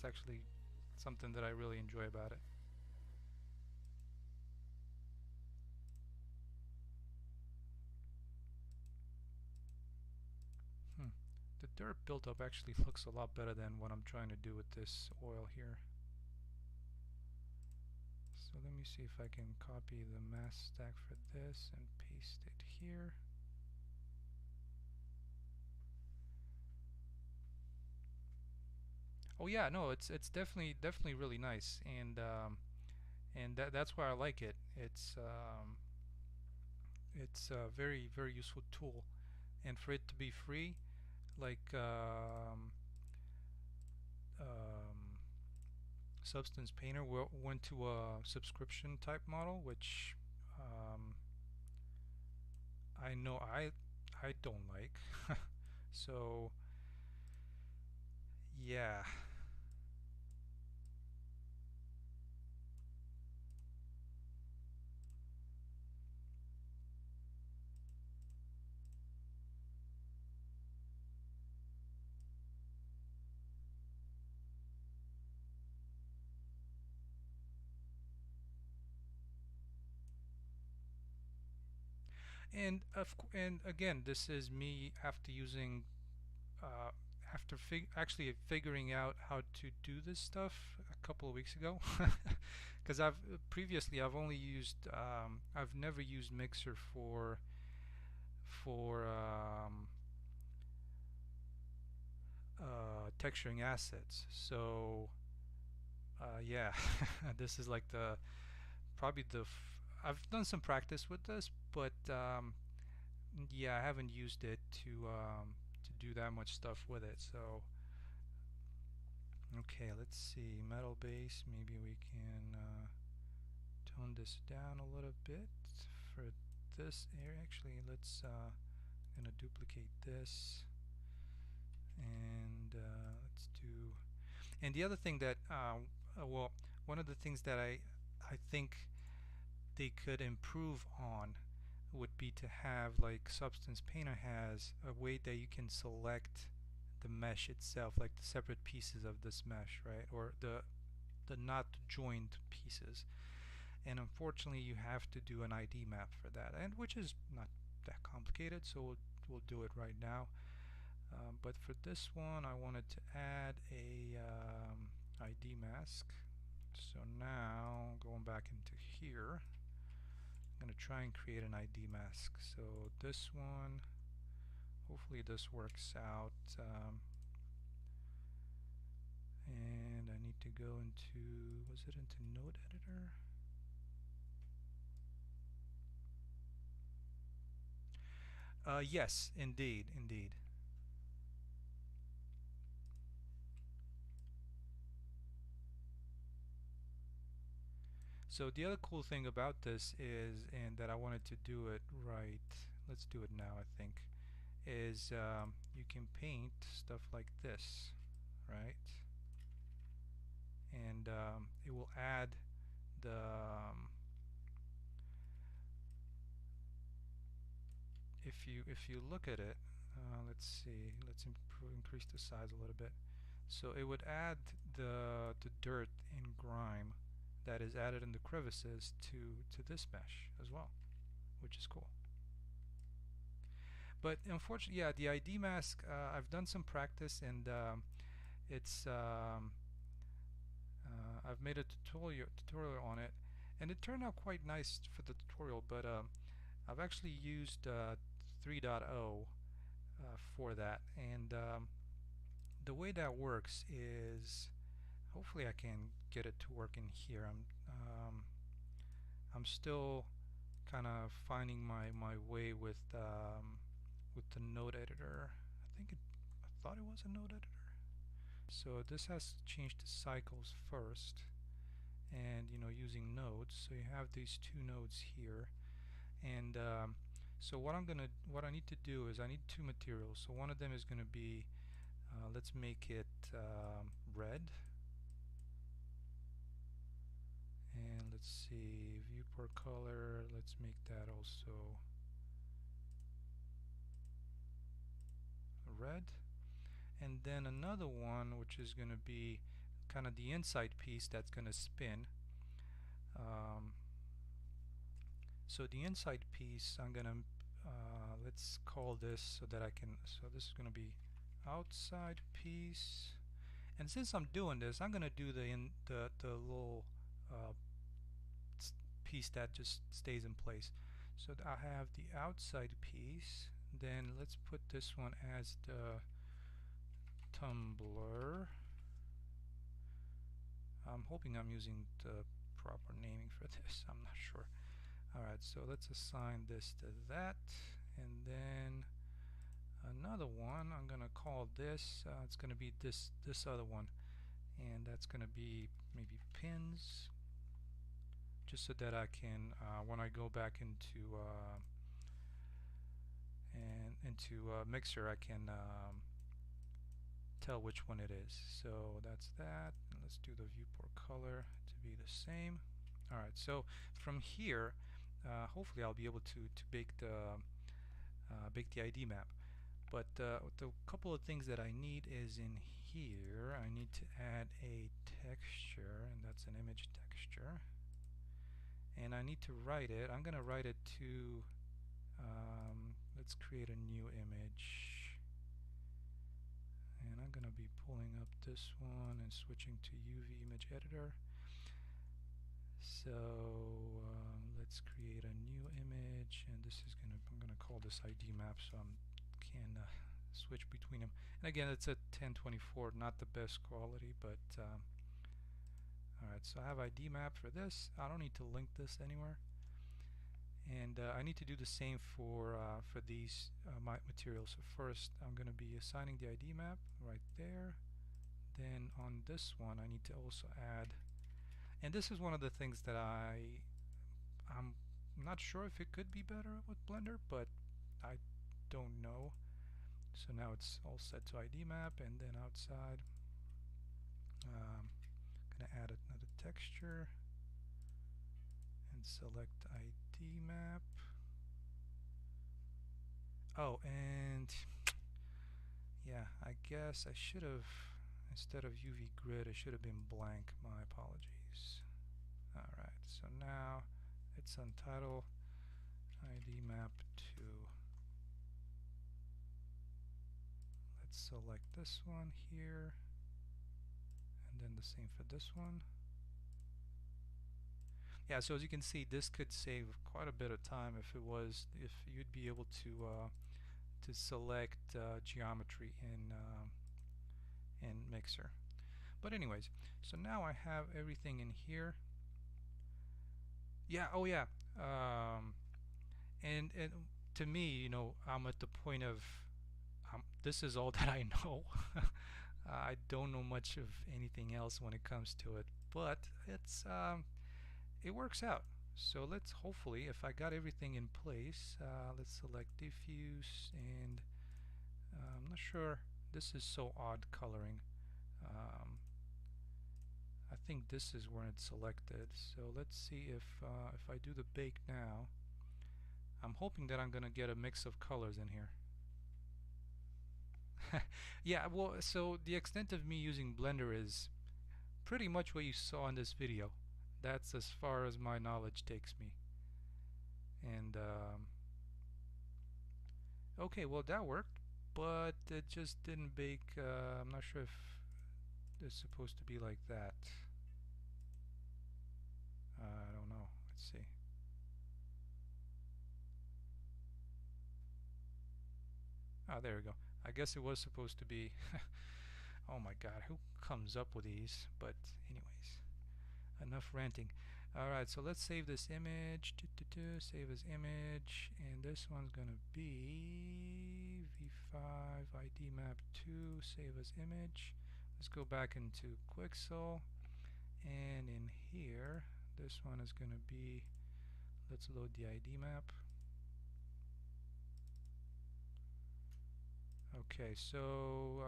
S1: actually something that I really enjoy about it. dirt buildup actually looks a lot better than what I'm trying to do with this oil here. So let me see if I can copy the mask stack for this and paste it here. Oh yeah, no, it's definitely really nice, and that's why I like it. It's a very useful tool, and for it to be free, like um, Substance Painter went to a subscription type model, which I know I don't like. So yeah. And again, this is me after using uh, after actually figuring out how to do this stuff a couple of weeks ago. Because I've previously I've never used Mixer for texturing assets. So yeah, this is like the probably the I've done some practice with this, but yeah, I haven't used it to do that much stuff with it. So okay, let's see, metal base. Maybe we can tone this down a little bit for this area. Actually, gonna duplicate this, and let's do. And the other thing that well, one of the things that I think they could improve on would be to have, like Substance Painter has, a way that you can select the mesh itself, like the separate pieces of this mesh, right? Or the not joined pieces. And unfortunately, you have to do an ID map for that, and which is not that complicated. So we'll do it right now. But for this one, I wanted to add a ID mask. So now going back into here, I'm going to try and create an ID mask. So this one, hopefully this works out. And I need to go into, was it into Node Editor? Yes, indeed. So the other cool thing about this is, and that I wanted to do it right, let's do it now I think, is you can paint stuff like this, right? And it will add the if you look at it, let's see, increase the size a little bit. So it would add the dirt and grime that is added in the crevices to this mesh as well, which is cool. But unfortunately, yeah, the ID mask, I've done some practice, and it's I've made a tutorial on it, and it turned out quite nice for the tutorial. But I've actually used 3.0 for that, and the way that works is, hopefully I can get it to work in here. I'm still kind of finding my way with the node editor. I thought it was a node editor. So this has to change the cycles first, and using nodes. So you have these two nodes here, and so what I need to do is I need two materials. So one of them is going to be let's make it red, and let's see, viewport color, let's make that also red. And then another one which is going to be kind of the inside piece that's going to spin. So the inside piece, I'm going to let's call this so that I can, so this is going to be outside piece. And since I'm doing this, I'm gonna do the little uh, piece that just stays in place. So I have the outside piece. Then let's put this one as the tumbler. I'm hoping I'm using the proper naming for this. I'm not sure. Alright, so let's assign this to that. And then another one, I'm gonna call this, it's gonna be this other one. And that's gonna be maybe pins. Just so that I can, when I go back into Mixer, I can tell which one it is. So that's that. And let's do the viewport color to be the same. Alright, so from here, hopefully I'll be able to bake the ID map. But the couple of things that I need is in here. I need to add a texture, and that's an image texture. And I need to write it. I'm gonna write it to let's create a new image, and I'm gonna be pulling up this one and switching to UV image editor. So let's create a new image, and this is I'm gonna call this ID map so I can switch between them. And again, it's a 1024, not the best quality, but alright, so I have ID map for this. I don't need to link this anywhere. And I need to do the same for these my materials. So first I'm going to be assigning the ID map right there. Then on this one I need to also add, and this is one of the things that I'm not sure if it could be better with Blender, but I don't know. So now it's all set to ID map, and then outside I'm going to add another texture and select ID map. Oh, and yeah, I guess I should have, instead of UV grid, it should have been blank. My apologies. Alright, so now it's untitled ID map 2. Let's select this one here, and then the same for this one. Yeah, so as you can see, this could save quite a bit of time if you'd be able to select geometry in Mixer. But anyways, so now I have everything in here. Yeah, oh yeah. And to me, you know, I'm at the point of this is all that I know. I don't know much of anything else when it comes to it, but it works out. So let's hopefully, if I got everything in place, let's select diffuse, and I'm not sure, this is so odd coloring. I think this is where it's selected. So let's see if I do the bake now. I'm hoping that I'm gonna get a mix of colors in here. Yeah, well, so the extent of me using Blender is pretty much what you saw in this video. That's as far as my knowledge takes me. And okay, well, that worked, but it just didn't bake. I'm not sure if it's supposed to be like that. I don't know. Let's see. Ah, there we go. I guess it was supposed to be. Oh my god, who comes up with these? But anyways, enough ranting. Alright, so let's save this image. Save as image, and this one's gonna be v5 ID map 2. Save as image. Let's go back into Quixel, and in here this one is gonna be, let's load the ID map. Okay, so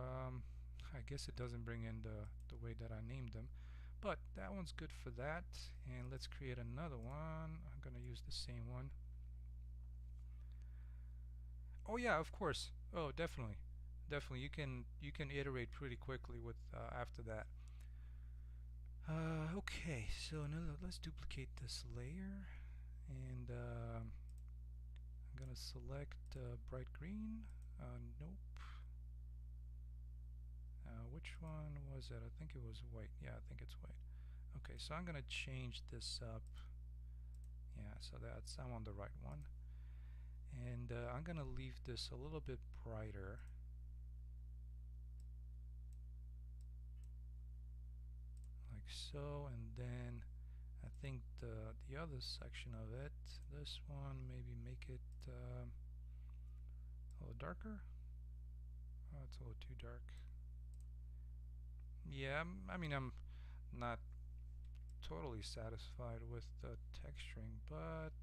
S1: I guess it doesn't bring in the way that I named them, but that one's good for that. And let's create another one. I'm gonna use the same one. Oh yeah, of course. Oh, definitely. You can iterate pretty quickly with after that. Okay, so now let's duplicate this layer, and I'm gonna select bright green. Nope. Which one was it? I think it was white. Yeah, I think it's white. Okay, so I'm gonna change this up. Yeah, so I'm on the right one. And I'm gonna leave this a little bit brighter. Like so, and then I think the other section of it, this one, maybe make it a little darker. Oh, it's a little too dark. Yeah, I mean, I'm not totally satisfied with the texturing, but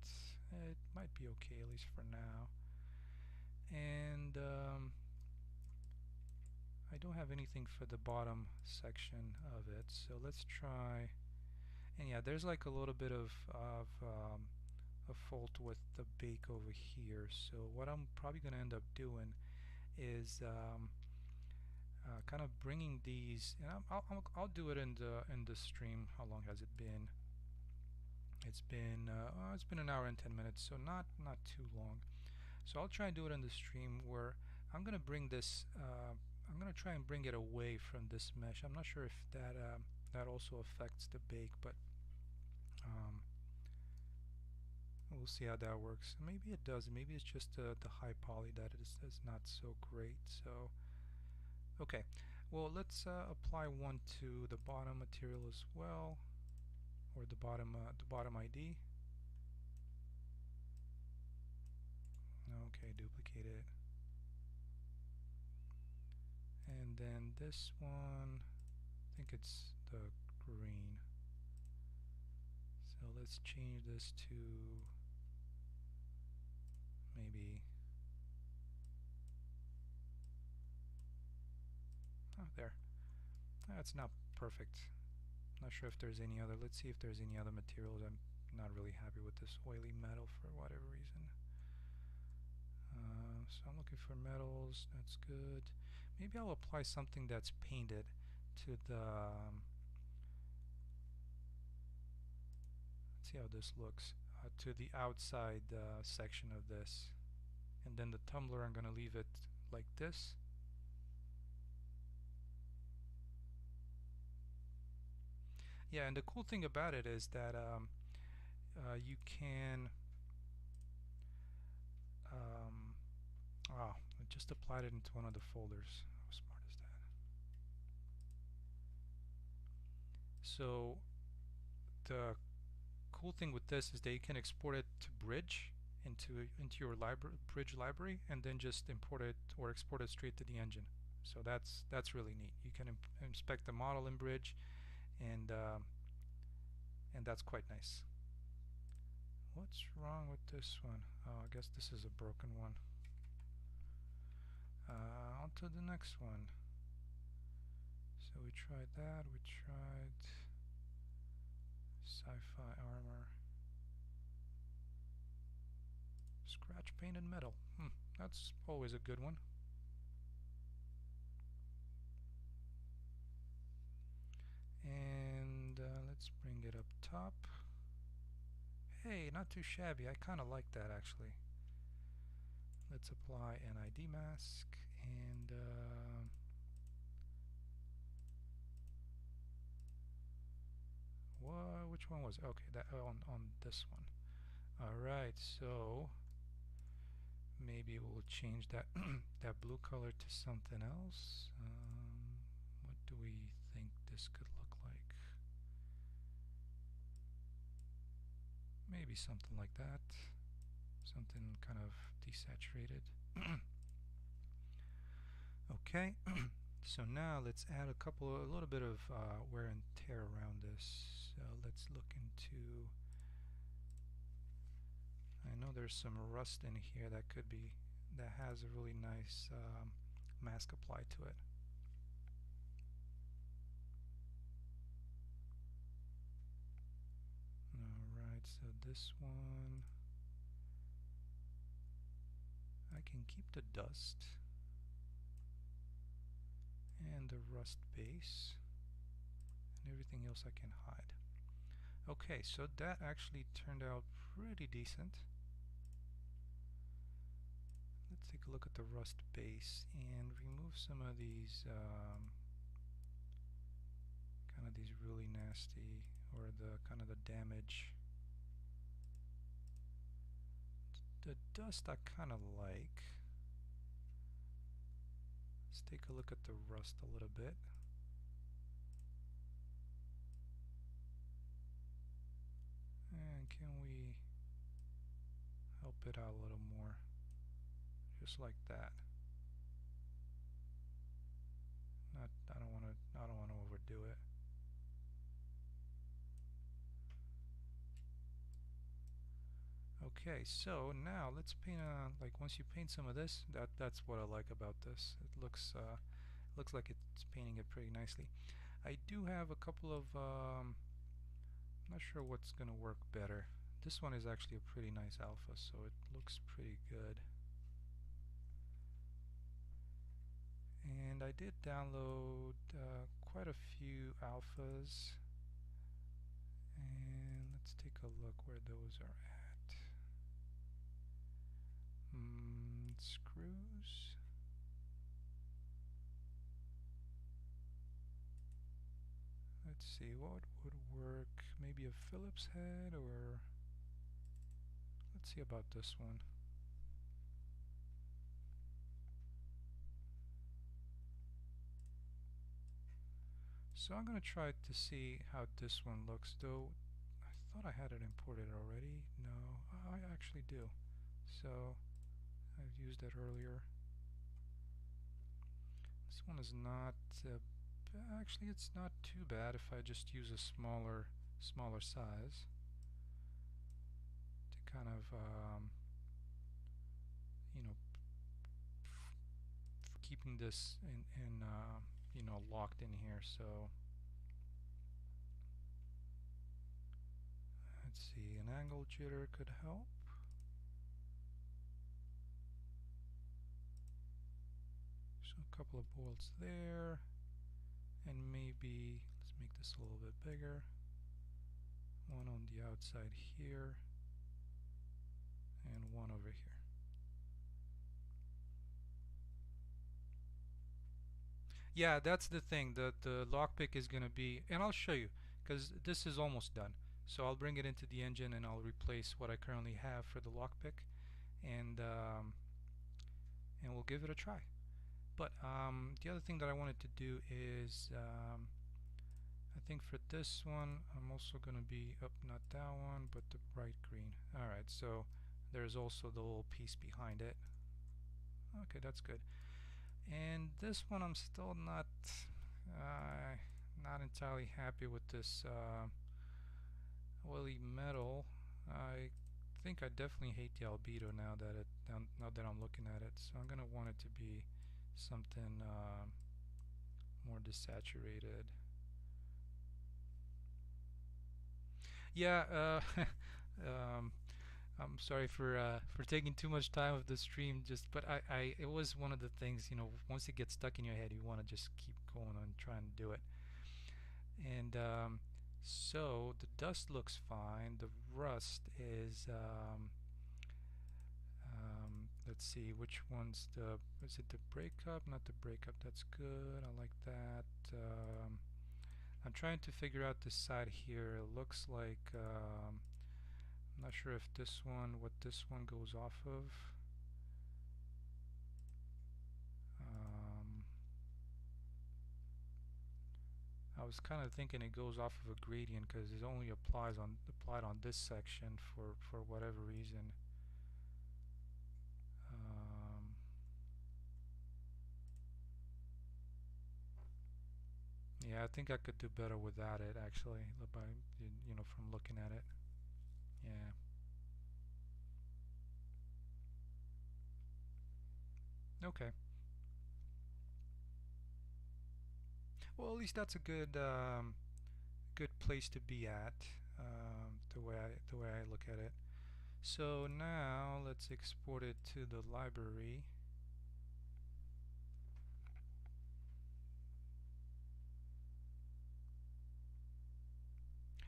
S1: it might be okay, at least for now. And I don't have anything for the bottom section of it, so let's try. And yeah, there's like a little bit of a fault with the bake over here, so what I'm probably going to end up doing is kind of bringing these, and I'll do it in the stream. How long has it been? It's been an hour and 10 minutes, so not too long. So I'll try and do it in the stream where I'm gonna bring this. I'm gonna try and bring it away from this mesh. I'm not sure if that also affects the bake, but um, we'll see how that works. Maybe it does. Maybe it's just the high poly that is not so great. So okay, well let's apply one to the bottom material as well, or the bottom ID. Okay, duplicate it. And then this one, I think it's the green. So let's change this to maybe, oh, there. That's not perfect. Not sure if there's any other. Let's see if there's any other materials. I'm not really happy with this oily metal for whatever reason. So I'm looking for metals. That's good. Maybe I'll apply something that's painted to the let's see how this looks, to the outside section of this, and then the tumbler I'm going to leave it like this. Yeah, and the cool thing about it is that you can I just applied it into one of the folders. How smart is that? So the cool thing with this is that you can export it to Bridge into your Bridge library, and then just import it or export it straight to the engine. So that's really neat. You can inspect the model in Bridge, and that's quite nice. What's wrong with this one? Oh, I guess this is a broken one. On to the next one. So we tried that. We tried sci-fi armor. Scratch painted metal. That's always a good one. And let's bring it up top. Hey, not too shabby. I kind of like that actually. Let's apply an ID mask, and which one was it? Okay, that on this one. Alright, so maybe we'll change that that blue color to something else. What do we think this could look like? Maybe something like that. Something kind of desaturated. Okay, so now let's add a little bit of wear and tear around this. So let's look into, I know there's some rust in here that has a really nice mask applied to it. Alright, so this one, I can keep the dust and the rust base, and everything else I can hide. Okay, so that actually turned out pretty decent. Let's take a look at the rust base and remove some of these kind of these really nasty, or the kind of the damage. The dust I kind of like. Let's take a look at the rust a little bit. And can we help it out a little more? Just like that. I don't want to overdo it. Okay, so now let's paint like once you paint some of this, that's what I like about this. It looks like it's painting it pretty nicely. I do have a couple of I'm not sure what's gonna work better. This one is actually a pretty nice alpha, so it looks pretty good. And I did download quite a few alphas, and let's take a look where those are at. Screws. Let's see, what would work? Maybe a Phillips head, or let's see about this one. So I'm going to try to see how this one looks, though I thought I had it imported already. No, I actually do. So I've used that earlier. This one is not, actually it's not too bad if I just use a smaller size to kind of, you know, keeping this in you know, locked in here. So let's see, an angle jitter could help. So a couple of bolts there, and maybe let's make this a little bit bigger. One on the outside here, and one over here. Yeah, that's the thing. The lockpick is gonna be, and I'll show you, because this is almost done. So I'll bring it into the engine and I'll replace what I currently have for the lockpick, and we'll give it a try. But the other thing that I wanted to do is, I think for this one, I'm also gonna be not that one, but the bright green. All right, so there's also the little piece behind it. Okay, that's good. And this one I'm still not entirely happy with this oily metal. I think I definitely hate the albedo now that I'm looking at it. So I'm gonna want it to be something more desaturated. Yeah, I'm sorry for taking too much time of the stream. But it was one of the things, you know, once it gets stuck in your head, you want to just keep going and trying to do it. And so the dust looks fine. The rust is, let's see, which one's is it the breakup? Not the breakup. That's good. I like that. I'm trying to figure out this side here. It looks like. I'm not sure if what this one goes off of. I was kind of thinking it goes off of a gradient because it only applied on this section for whatever reason. Yeah, I think I could do better without it actually, by you know, from looking at it. Yeah. Okay. Well, at least that's a good place to be at. The way I look at it. So now let's export it to the library.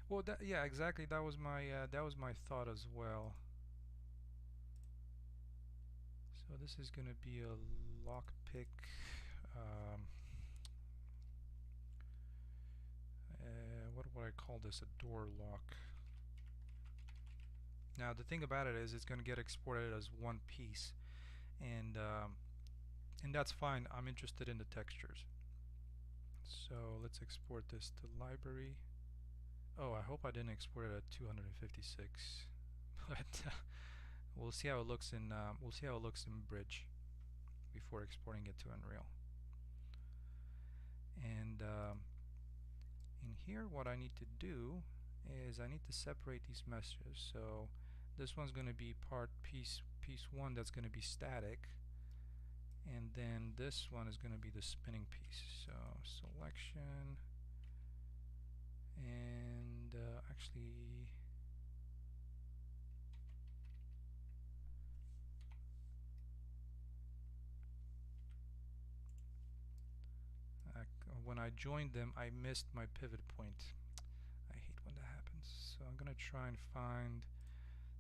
S1: Well, yeah, exactly. That was my thought as well. So this is going to be a lockpick. Um, What would I call this? A door lock. Now the thing about it is it's going to get exported as one piece, and that's fine. I'm interested in the textures. So let's export this to library. Oh, I hope I didn't export it at 256, but we'll see how it looks in Bridge before exporting it to Unreal. And in here, what I need to do is I need to separate these messages. So this one's going to be piece 1, that's going to be static, and then this one is going to be the spinning piece. So selection, and actually when I joined them, I missed my pivot point. I hate when that happens. So I'm gonna try and find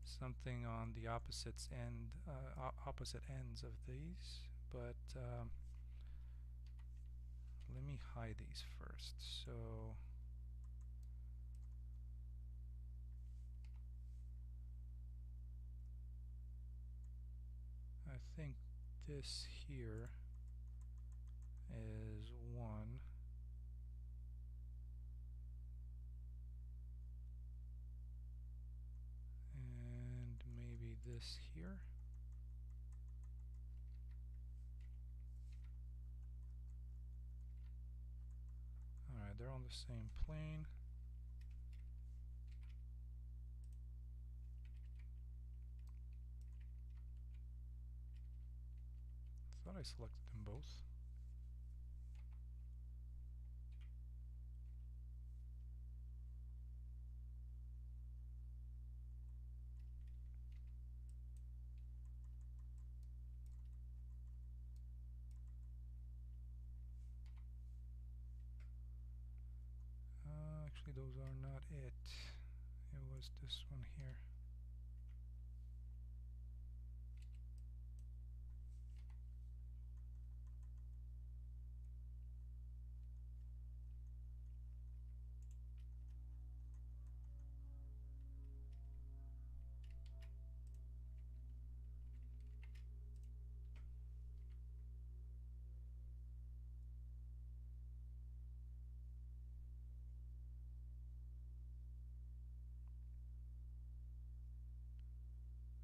S1: something on the opposite ends of these, but let me hide these first. So I think this here is 1, and maybe this here. Alright, they're on the same plane. I thought I selected them both. Actually, those are not it. It was this one here.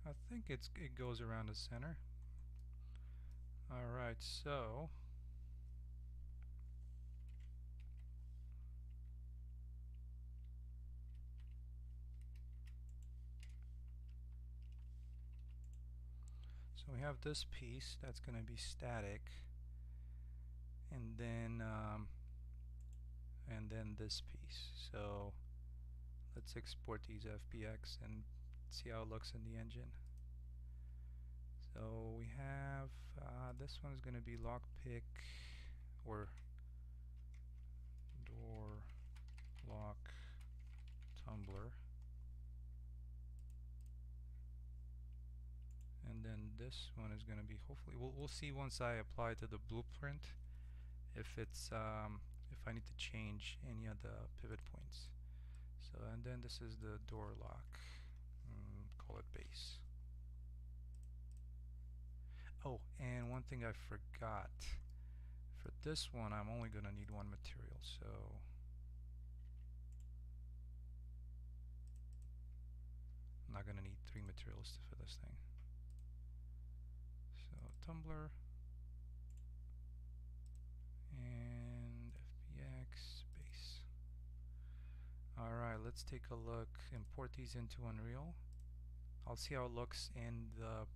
S1: I think it goes around the center. Alright, so we have this piece that's going to be static, and then this piece. So let's export these FBX and see how it looks in the engine. So we have this one is going to be Lockpick or door lock tumbler, and then this one is going to be, hopefully we'll see once I apply to the blueprint if it's if I need to change any of the pivot points. So, and then this is the door lock, call it base. Oh, and one thing I forgot, for this one I'm only going to need one material, so I'm not going to need 3 materials for this thing. So tumbler and FBX base. Alright, let's take a look, import these into Unreal. I'll see how it looks in the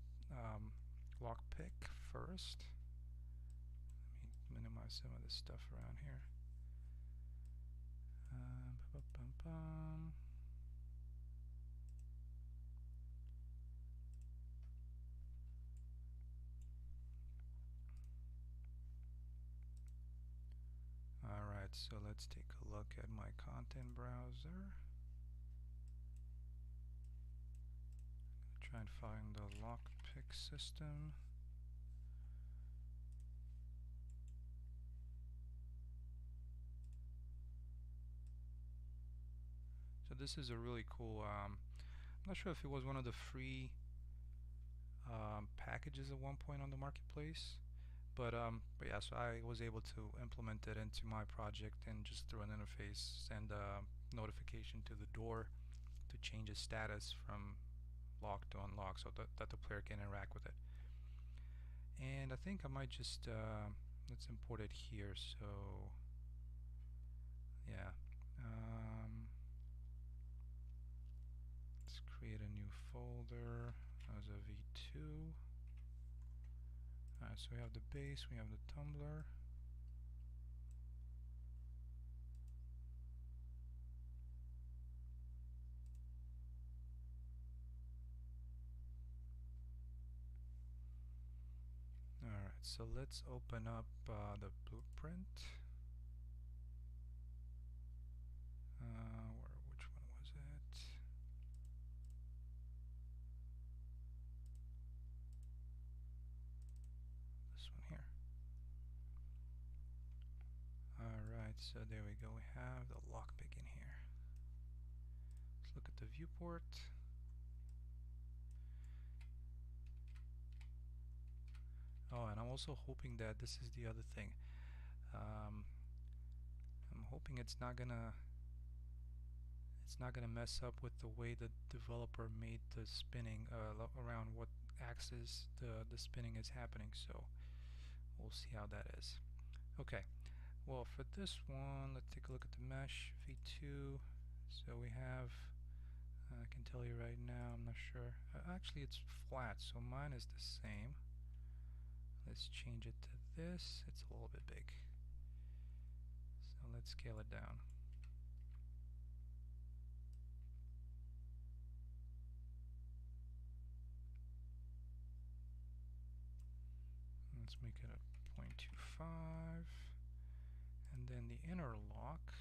S1: Lockpick first. Let me minimize some of this stuff around here. Alright, so let's take a look at my content browser. Try and find the Lockpick system. this is a really cool, I'm not sure if it was one of the free packages at one point on the marketplace, but yeah, so I was able to implement it into my project and just through an interface send a notification to the door to change its status from lock to unlock so that the player can interact with it. And I think I might just let's import it here. So yeah, let's create a new folder as a v2. Alright, so we have the base, we have the tumbler. Alright, so let's open up the blueprint. Which one was it? This one here. Alright, so there we go. We have the lockpick in here. Let's look at the viewport. Oh, and I'm also hoping that this is the other thing. I'm hoping it's not gonna mess up with the way the developer made the spinning around what axis the spinning is happening. So we'll see how that is. Okay. Well, for this one, let's take a look at the mesh v2. So we have, I can tell you right now, I'm not sure. Actually, it's flat, so mine is the same. Let's change it to this. It's a little bit big. So let's scale it down. Let's make it a 0.25. And then the inner lock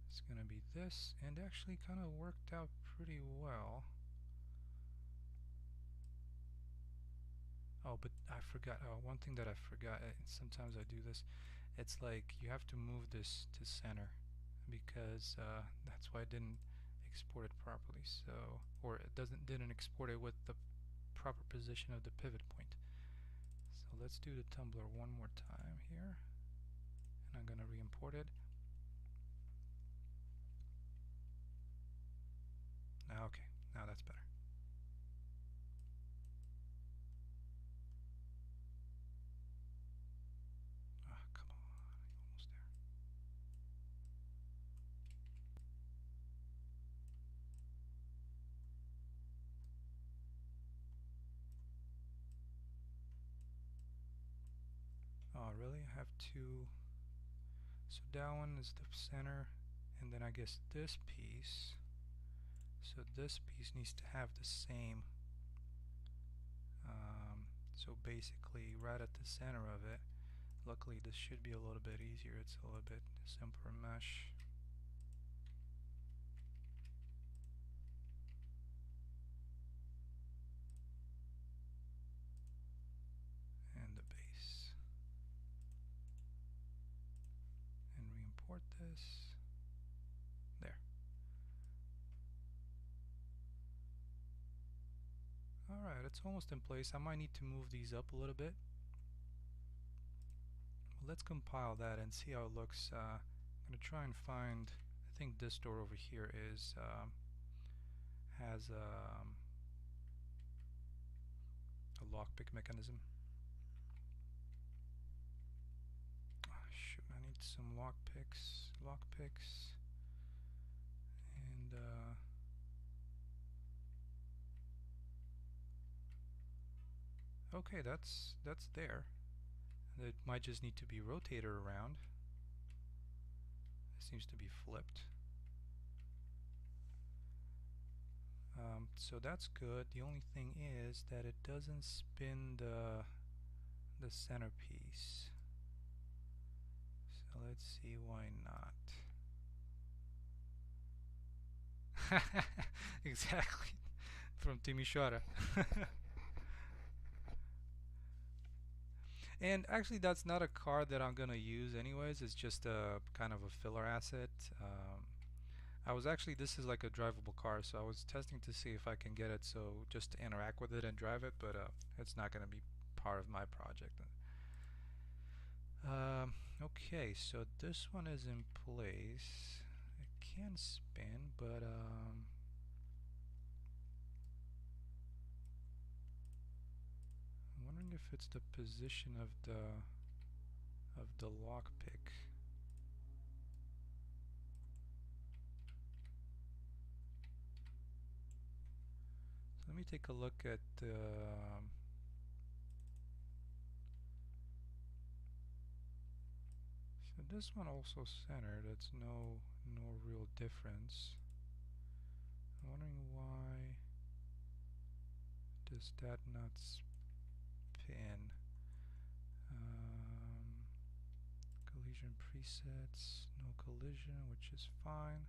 S1: is going to be this, and actually kind of worked out pretty well. Oh, but I forgot, one thing that I forgot, sometimes I do this, it's like you have to move this to center because that's why I didn't export it properly. So, or it didn't export it with the proper position of the pivot point. So let's do the tumbler one more time here, and I'm going to re-import it. Okay, now that's better. Come on, almost there. Oh, really? I have to. So that one is the center, and then I guess this piece. So this piece needs to have the same. So basically, right at the center of it. Luckily, this should be a little bit easier. It's a little bit simpler mesh. And the base. And re-import this. There. Alright, it's almost in place. I might need to move these up a little bit. Let's compile that and see how it looks. I'm going to try and find, I think this door over here is has a lockpick mechanism. Oh, shoot, I need some lockpicks, and okay, that's there. It might just need to be rotated around. It seems to be flipped. So that's good. The only thing is that it doesn't spin the centerpiece. So let's see why not. Exactly. From Timisoara. And actually that's not a card that I'm gonna use anyways. It's just a kind of a filler asset. I was actually, this is like a drivable car, so I was testing to see if I can get it so just to interact with it and drive it, but it's not going to be part of my project. Okay, so this one is in place. It can spin, but I'm wondering if it's the position of the lockpick. So let me take a look at so this one also centered. It's no real difference. I'm wondering why does that not spin? Collision presets, no collision, which is fine.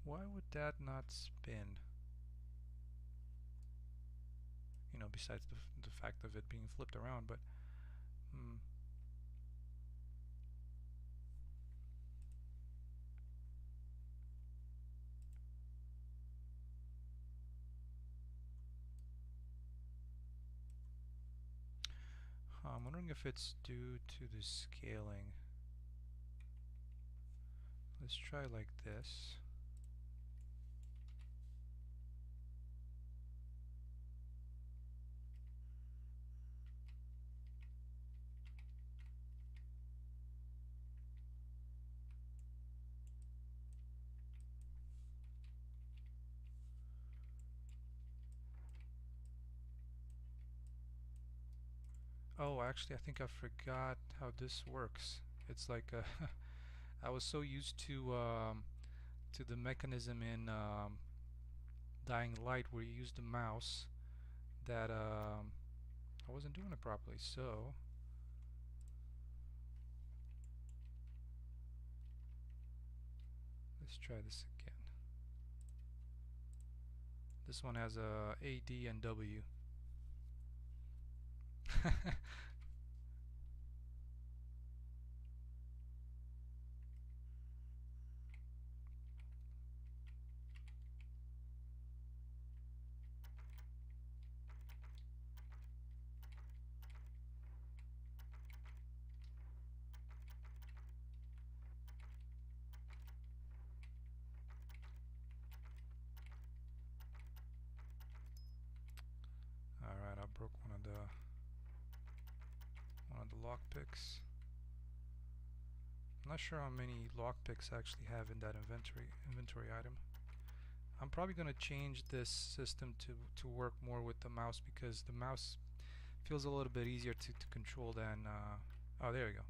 S1: Why would that not spin? You know, besides the fact of it being flipped around, but I'm wondering if it's due to the scaling. Let's try like this. Oh, actually, I think I forgot how this works. It's like I was so used to the mechanism in Dying Light where you use the mouse that I wasn't doing it properly. So let's try this again. This one has A, D, and W. Alright, I broke one of the lock picks. I'm not sure how many lock picks I actually have in that inventory item. I'm probably going to change this system to work more with the mouse because the mouse feels a little bit easier to control than oh, there we go.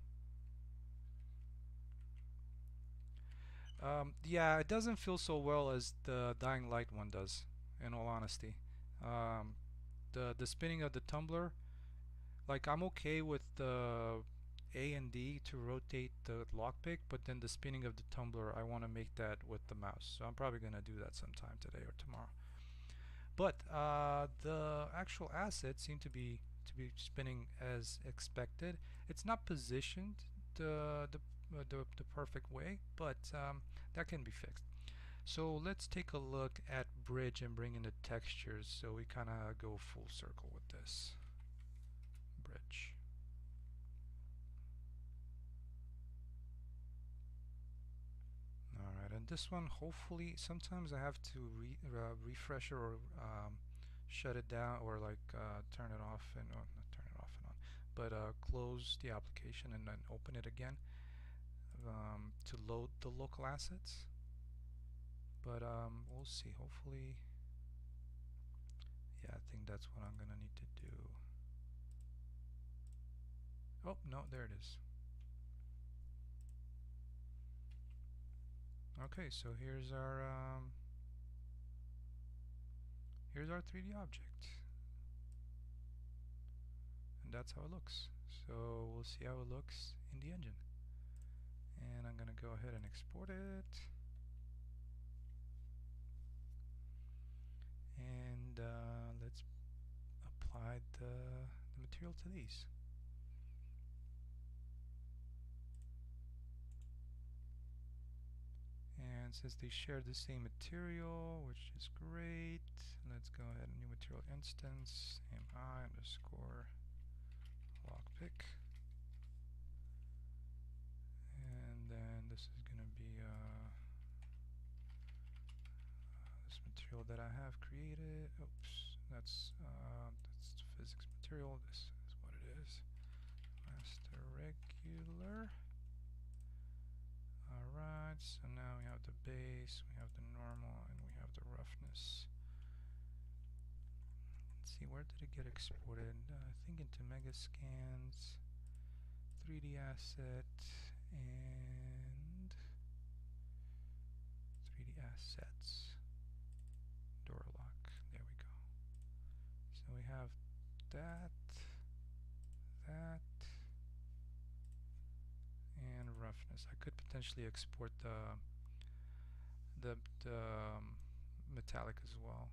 S1: Yeah, it doesn't feel so well as the Dying Light one does, in all honesty. The spinning of the tumbler, like I'm okay with the A and D to rotate the lockpick, but then the spinning of the tumbler, I want to make that with the mouse. So I'm probably gonna do that sometime today or tomorrow. But the actual assets seem to be spinning as expected. It's not positioned the perfect way, but that can be fixed. So let's take a look at bridge and bring in the textures so we kind of go full circle with this. Bridge. Alright, and this one hopefully sometimes I have to refresh it or shut it down or like turn it off and not turn it off and on, but close the application and then open it again to load the local assets. But we'll see. Hopefully, yeah, I think that's what I'm gonna need to do. Oh no, there it is. Okay, so here's our 3D object, and that's how it looks. So we'll see how it looks in the engine, and I'm gonna go ahead and export it. and let's apply the material to these. And since they share the same material, which is great, let's go ahead and new material instance, mi underscore lockpick. And then this is going to be this material that I have created. Oops, that's physics material. This is what it is. Master regular. Alright, so now we have the base, we have the normal, and we have the roughness. Let's see, where did it get exported? I think into Megascans, 3D asset, and 3D assets. Door lock, there we go. So we have that, and roughness. I could potentially export the metallic as well.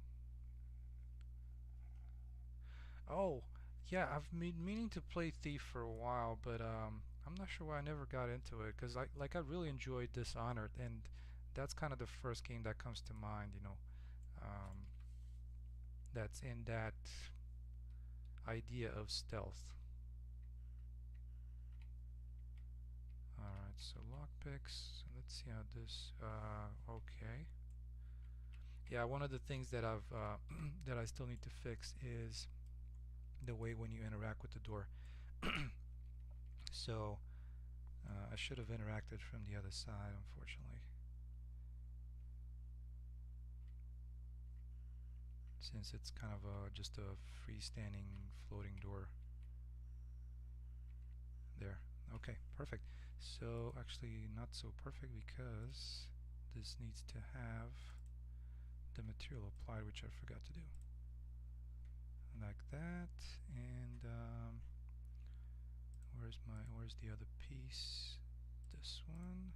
S1: Oh, yeah, I've been meaning to play Thief for a while, but I'm not sure why I never got into it, because I really enjoyed Dishonored, and that's kind of the first game that comes to mind, you know, that's in that idea of stealth. Alright, so lockpicks, let's see how this, okay. Yeah, one of the things that I've that I still need to fix is the way when you interact with the door. So I should have interacted from the other side, unfortunately, since it's kind of just a freestanding floating door. There. Okay, perfect. So actually not so perfect, because this needs to have the material applied, which I forgot to do. Like that, and where's the other piece? This one,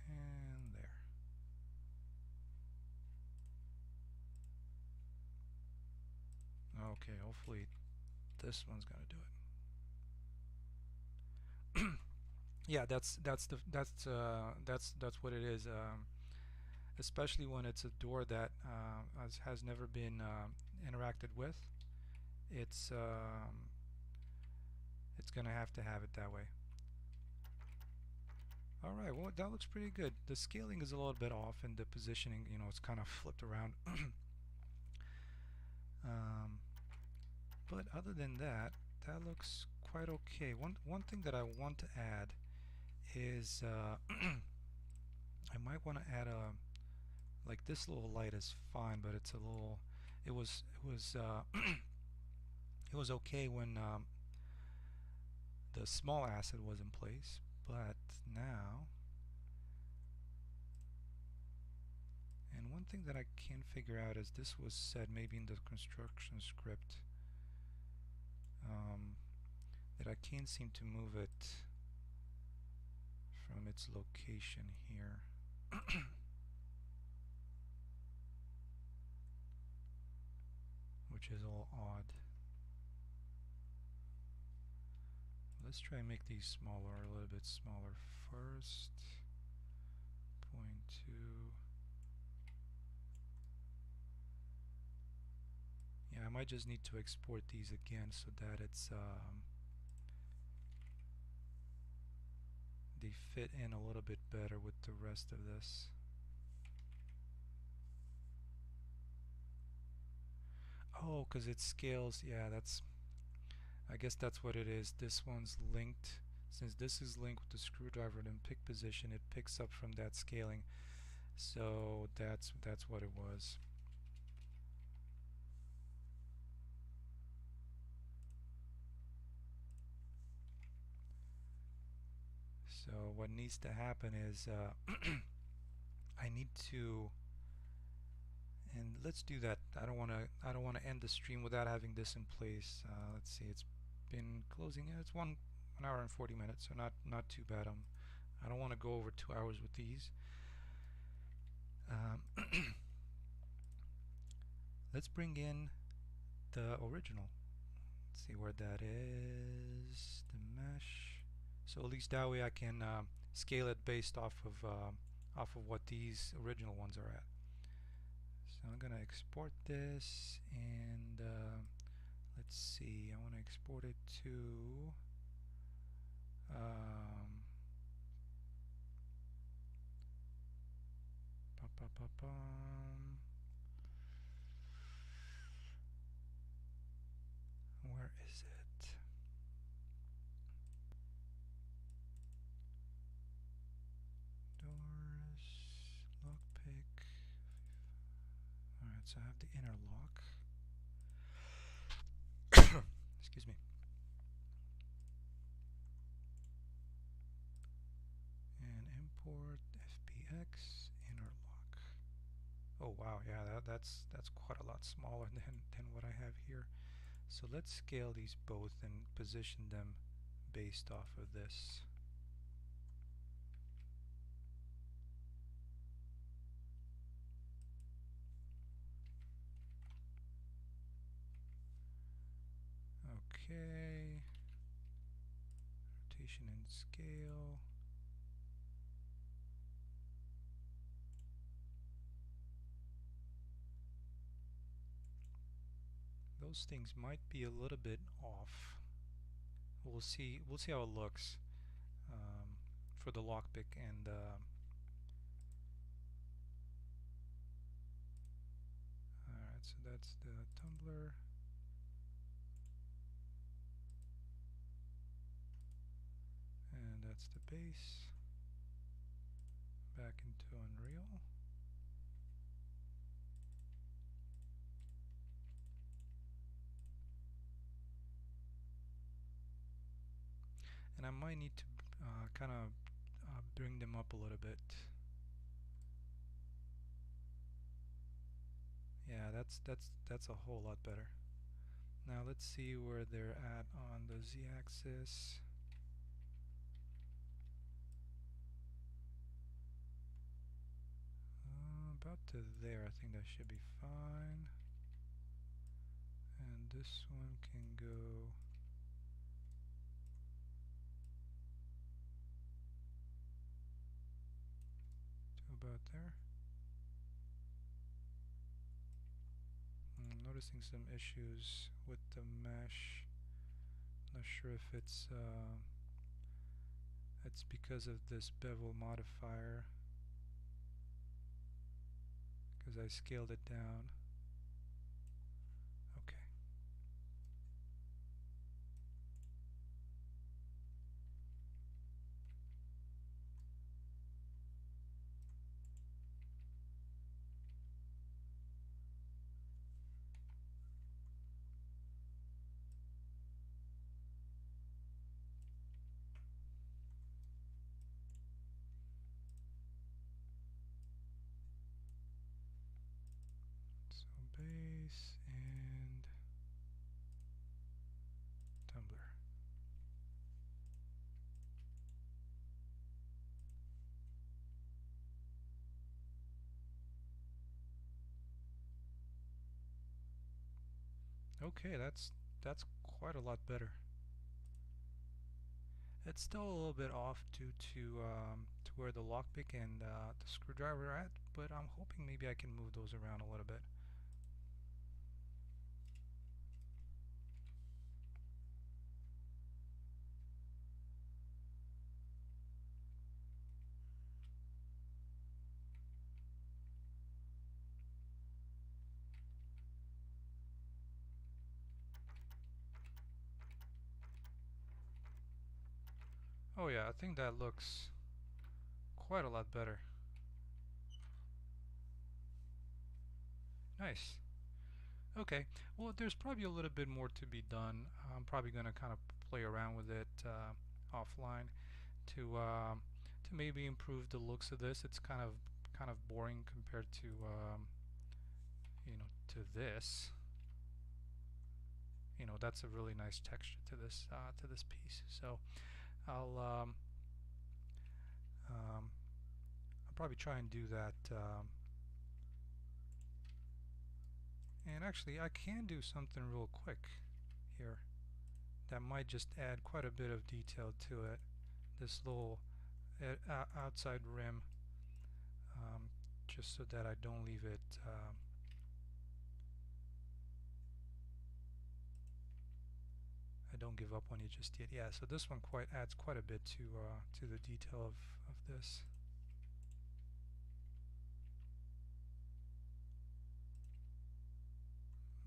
S1: and there. Okay, hopefully this one's gonna do it. Yeah, that's what it is. Especially when it's a door that has never been interacted with, it's gonna have to have it that way. Alright, well, that looks pretty good. The scaling is a little bit off, and the positioning, you know, it's kind of flipped around. But other than that, that looks quite okay. One thing that I want to add is I might want to add a, like, this little light is fine, but it's a little, it was it was okay when the small asset was in place, but now, and one thing that I can't figure out is this was said maybe in the construction script, that I can't seem to move it from its location here. Which is all odd. Let's try and make these smaller, a little bit smaller first. 0.2. Yeah, I might just need to export these again so that it's they fit in a little bit better with the rest of this. Oh, because it scales. Yeah, I guess that's what it is. This one's linked. Since this is linked with the screwdriver and pick position, it picks up from that scaling. So that's what it was. So what needs to happen is I need to, and let's do that. I don't want to end the stream without having this in place. Let's see, it's been closing. It's 1 hour and 40 minutes, so not too bad. I don't want to go over 2 hours with these. Um, let's bring in the original. Let's see where that is. The mesh. So at least that way I can scale it based off of what these original ones are at. So I'm gonna export this, and let's see. I want to export it to um, ba -ba -ba -bum. Where is it? Doors, lockpick. Alright, so I have the inner lock. Excuse me. And import FBX inner lock. Oh wow, yeah, that's quite a lot smaller than what I have here. So let's scale these both and position them based off of this. Okay. Rotation and scale. Those things might be a little bit off. We'll see. We'll see how it looks for the lockpick and. Alright, so that's the tumbler. And that's the base. Back into Unreal. And I might need to kind of bring them up a little bit. Yeah, that's a whole lot better. Now let's see where they're at on the z-axis. About to there, I think that should be fine. And this one can go to about there. I'm noticing some issues with the mesh. Not sure if it's because of this bevel modifier, because I scaled it down. Okay. So base and tumbler. Okay, that's quite a lot better. It's still a little bit off due to where the lockpick and the screwdriver are at, but I'm hoping maybe I can move those around a little bit. Oh yeah, I think that looks quite a lot better. Nice. Okay, well there's probably a little bit more to be done. I'm probably going to kind of play around with it offline to maybe improve the looks of this. It's kind of boring compared to to this. That's a really nice texture to this piece. So I'll I'll probably try and do that And actually, I can do something real quick here that might just add quite a bit of detail to it. This little outside rim, just so that I don't leave it I don't give up on you just yet. Yeah, so this one adds quite a bit to the detail of this.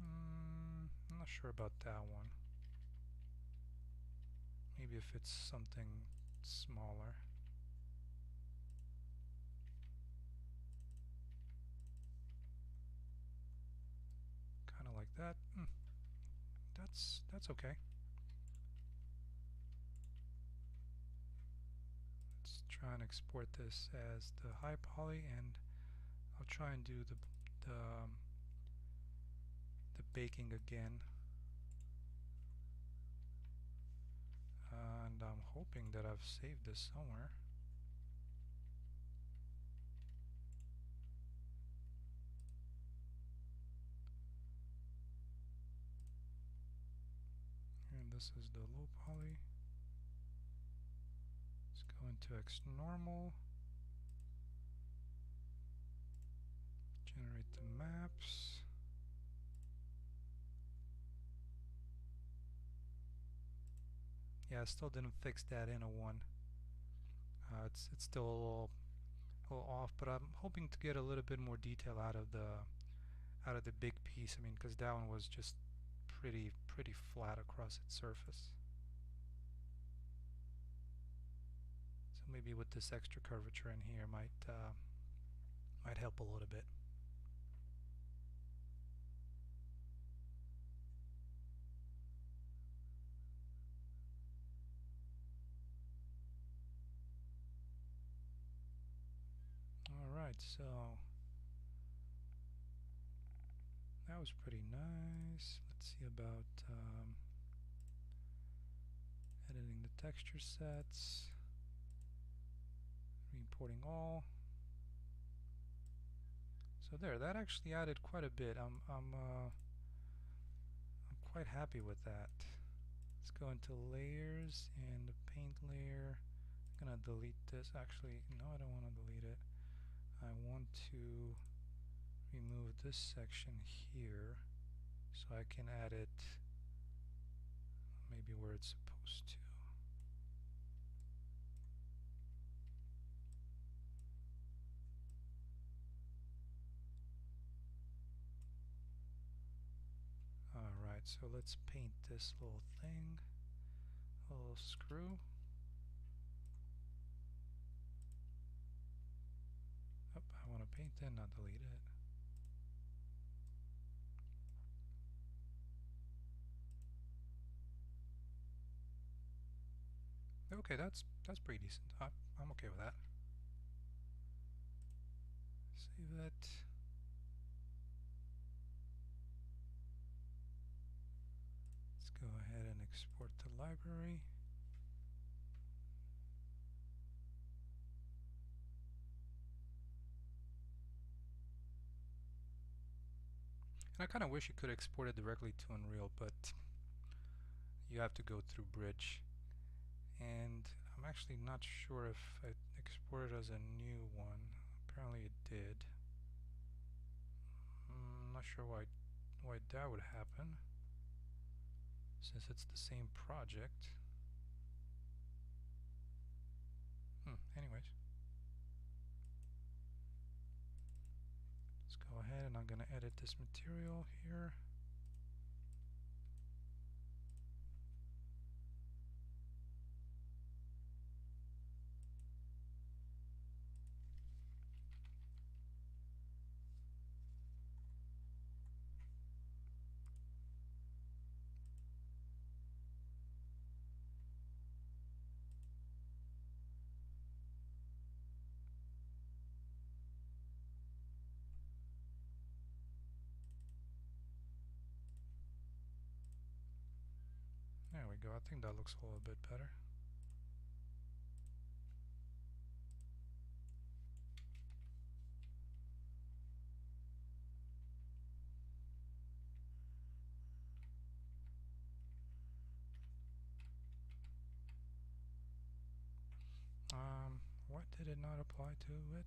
S1: I'm not sure about that one. Maybe if it's something smaller. Kind of like that. That's okay. Let's try and export this as the high poly, and I'll try and do the baking again. And I'm hoping that I've saved this somewhere. And this is the low poly. Let's go into X normal. Generate the maps. Yeah, I still didn't fix that in a 1. It's still a little off, but I'm hoping to get a little bit more detail out of the big piece. I mean, because that one was just pretty flat across its surface. So maybe with this extra curvature in here might help a little bit. Alright, so that was pretty nice. Let's see about editing the texture sets, re-importing all. So there, that actually added quite a bit. I'm quite happy with that. Let's go into layers and the paint layer. I'm gonna delete this. Actually, no, I don't want to delete it. I want to remove this section here so I can add it maybe where it's supposed to. Alright, so let's paint this little thing, a little screw. Oh, I want to paint it, not delete it. Okay, that's pretty decent. I'm okay with that. Save it. Let's go ahead and export the library. And I kind of wish you could export it directly to Unreal, but you have to go through Bridge. And I'm actually not sure if I exported as a new one. Apparently it did. I'm not sure why that would happen, since it's the same project. Anyways. Let's go ahead and I'm going to edit this material here. There we go. I think that looks a little bit better. did not apply to it.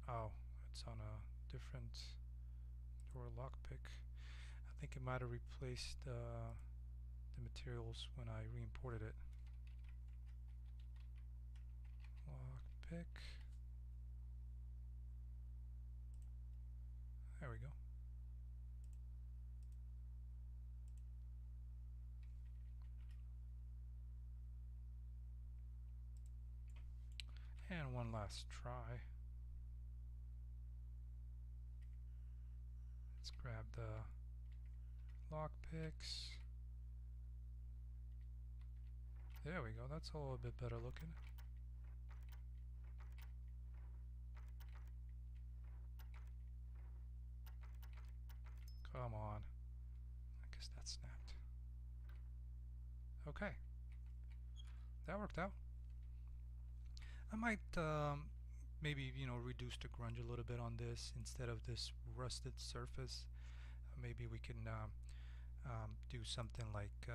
S1: Oh, it's on a different door lockpick. I think it might have replaced the materials when I re-imported it. Lockpick. There we go. And one last try. Let's grab the lockpicks. There we go, that's a little bit better looking. Come on. I guess that snapped. Okay. That worked out. I might maybe, reduce the grunge a little bit on this instead of this rusted surface. Maybe we can do something like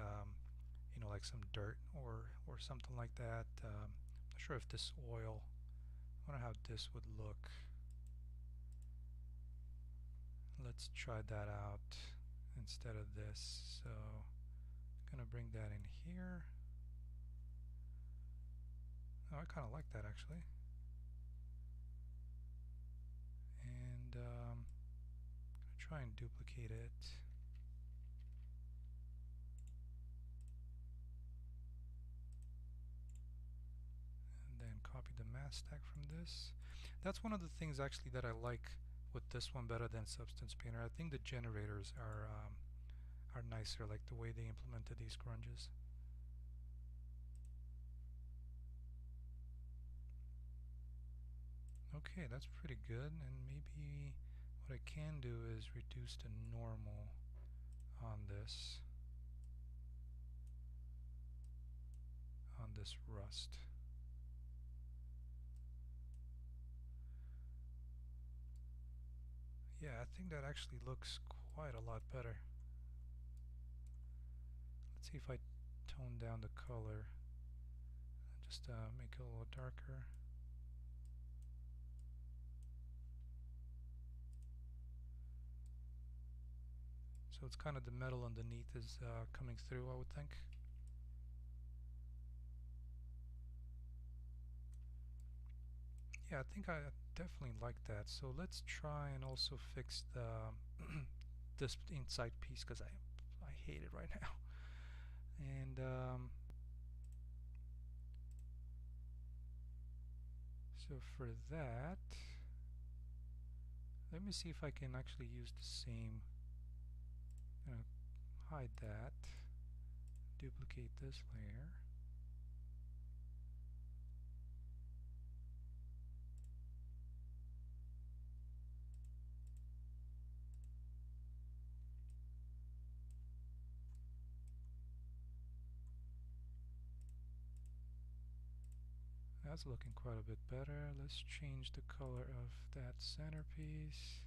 S1: like some dirt or something like that. Not sure if this oil, I wonder how this would look. Let's try that out instead of this. So I'm gonna bring that in here. Oh, I kind of like that actually. And I'm gonna try and duplicate it. Copy the mask stack from this. That's one of the things actually that I like with this one better than Substance Painter. I think the generators are nicer, like the way they implemented these grunges. Okay, that's pretty good, and maybe what I can do is reduce the normal on this rust. Yeah, I think that actually looks quite a lot better. Let's see if I tone down the color. Just make it a little darker. So it's kind of the metal underneath is coming through, I would think. Yeah, I think I definitely like that. So let's try and also fix the this inside piece because I hate it right now. And so for that, let me see if I can actually use the same. Hide that. Duplicate this layer. That's looking quite a bit better. Let's change the color of that centerpiece.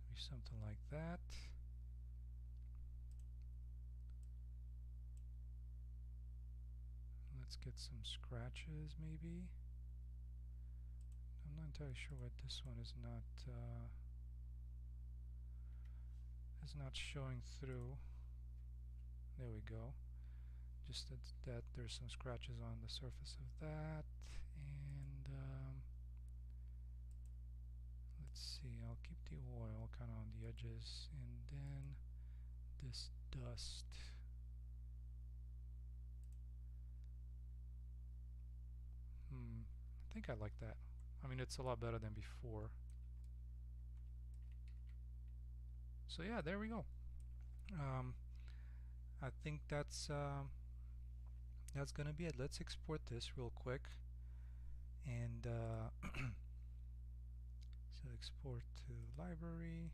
S1: Maybe something like that. Let's get some scratches maybe. I'm not entirely sure why this one is not showing through. There we go. Just that there's some scratches on the surface of that. And let's see, I'll keep the oil kind of on the edges, and then this dust. I think I like that. I mean, it's a lot better than before. So yeah, there we go. I think that's gonna be it. Let's export this real quick, and so export to library.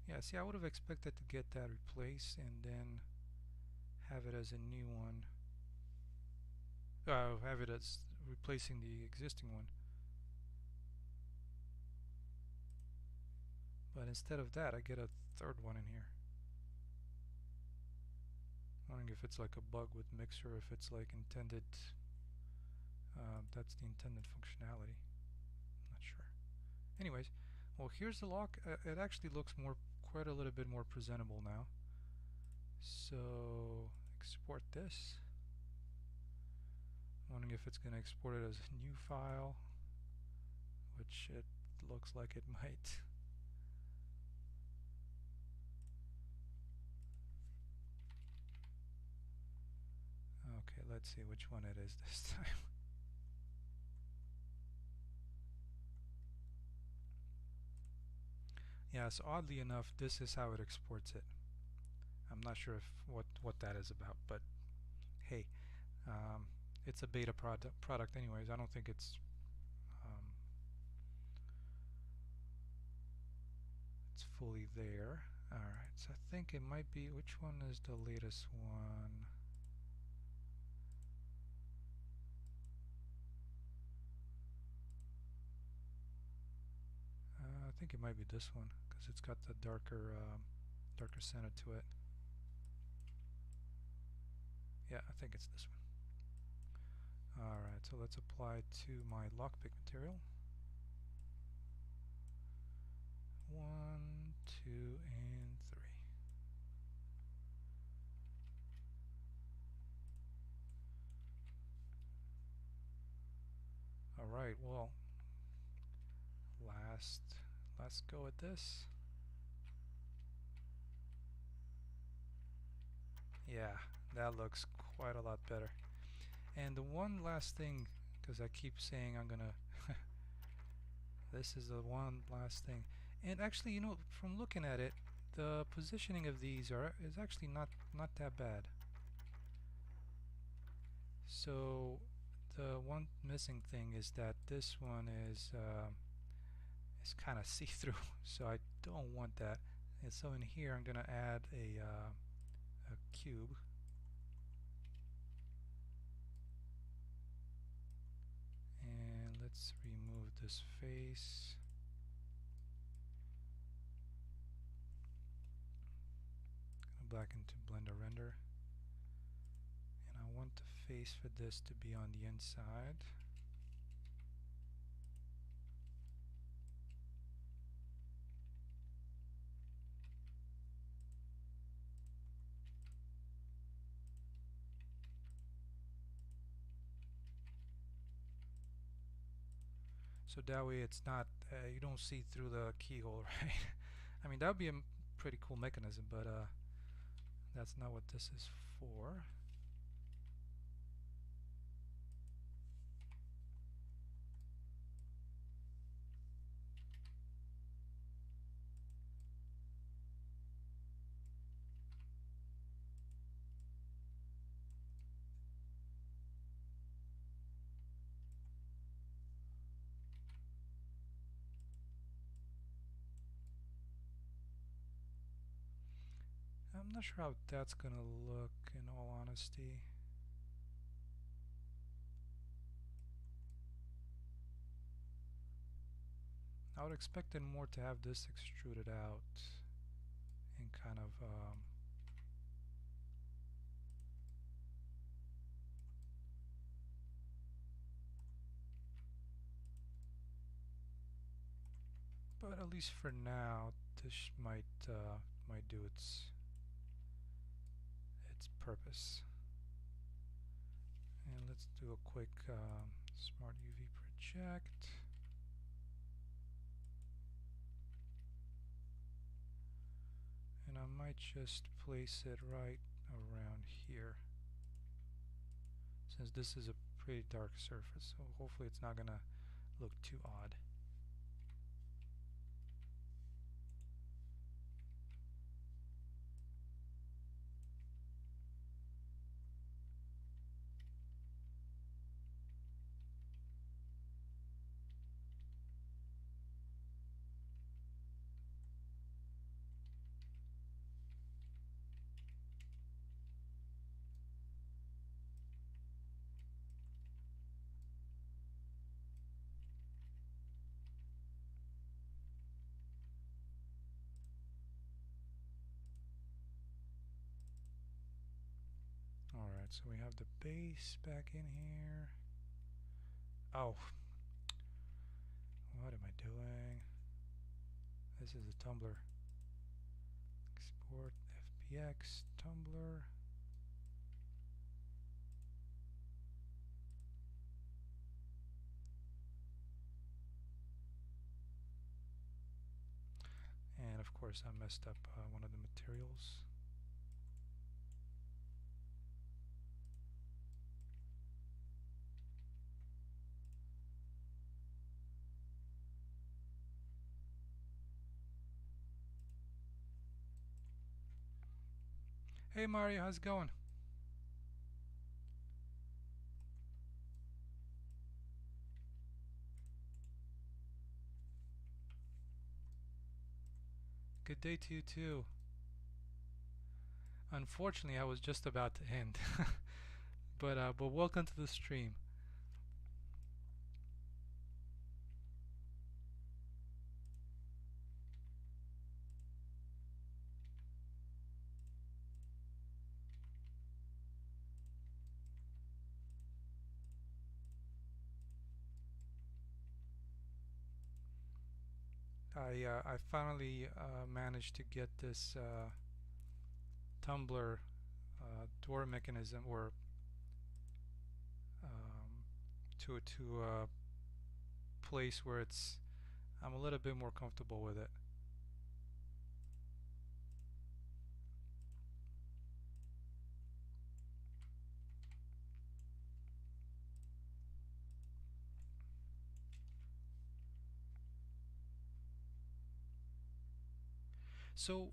S1: Yeah, see, I would have expected to get that replaced and then have it as a new one. have it as replacing the existing one. But instead of that, I get a third one in here. I'm wondering if it's like a bug with Mixer, if it's like intended, that's the intended functionality. I'm not sure. Anyways, well, here's the lock. It actually looks quite a little bit more presentable now. So export this. I'm wondering if it's going to export it as a new file, which it looks like it might. Okay, let's see which one it is this time. Yeah, so oddly enough, this is how it exports it. I'm not sure if what that is about, but hey, it's a beta product anyways. I don't think it's fully there. Alright, so I think it might be, which one is the latest one? I think it might be this one because it's got the darker center to it. Yeah, I think it's this one. Alright, so let's apply to my lockpick material. 1, 2, and 3. Alright, well, let's go at this. Yeah, that looks quite a lot better. And the one last thing, because I keep saying I'm gonna this is the one last thing. And actually, you know, from looking at it, the positioning of these is actually not that bad. So the one missing thing is that this one is kind of see-through, so I don't want that. And so in here I'm gonna add a cube. And let's remove this face. Go back into Blender Render. And I want the face for this to be on the inside. So that way it's not, you don't see through the keyhole, right? I mean, that would be a pretty cool mechanism, but that's not what this is for. I'm not sure how that's gonna look, in all honesty. I would expect it more to have this extruded out and kind of but at least for now, this might do its purpose. And let's do a quick Smart UV project. And I might just place it right around here, since this is a pretty dark surface, so hopefully it's not gonna look too odd. Alright, so we have the base back in here. Oh, what am I doing? This is a Tumblr. Export FBX Tumblr. And of course I messed up one of the materials. Hey Mario, how's it going? Good day to you too. Unfortunately, I was just about to end, but welcome to the stream. I finally managed to get this tumbler door mechanism or to a place where I'm a little bit more comfortable with it. So,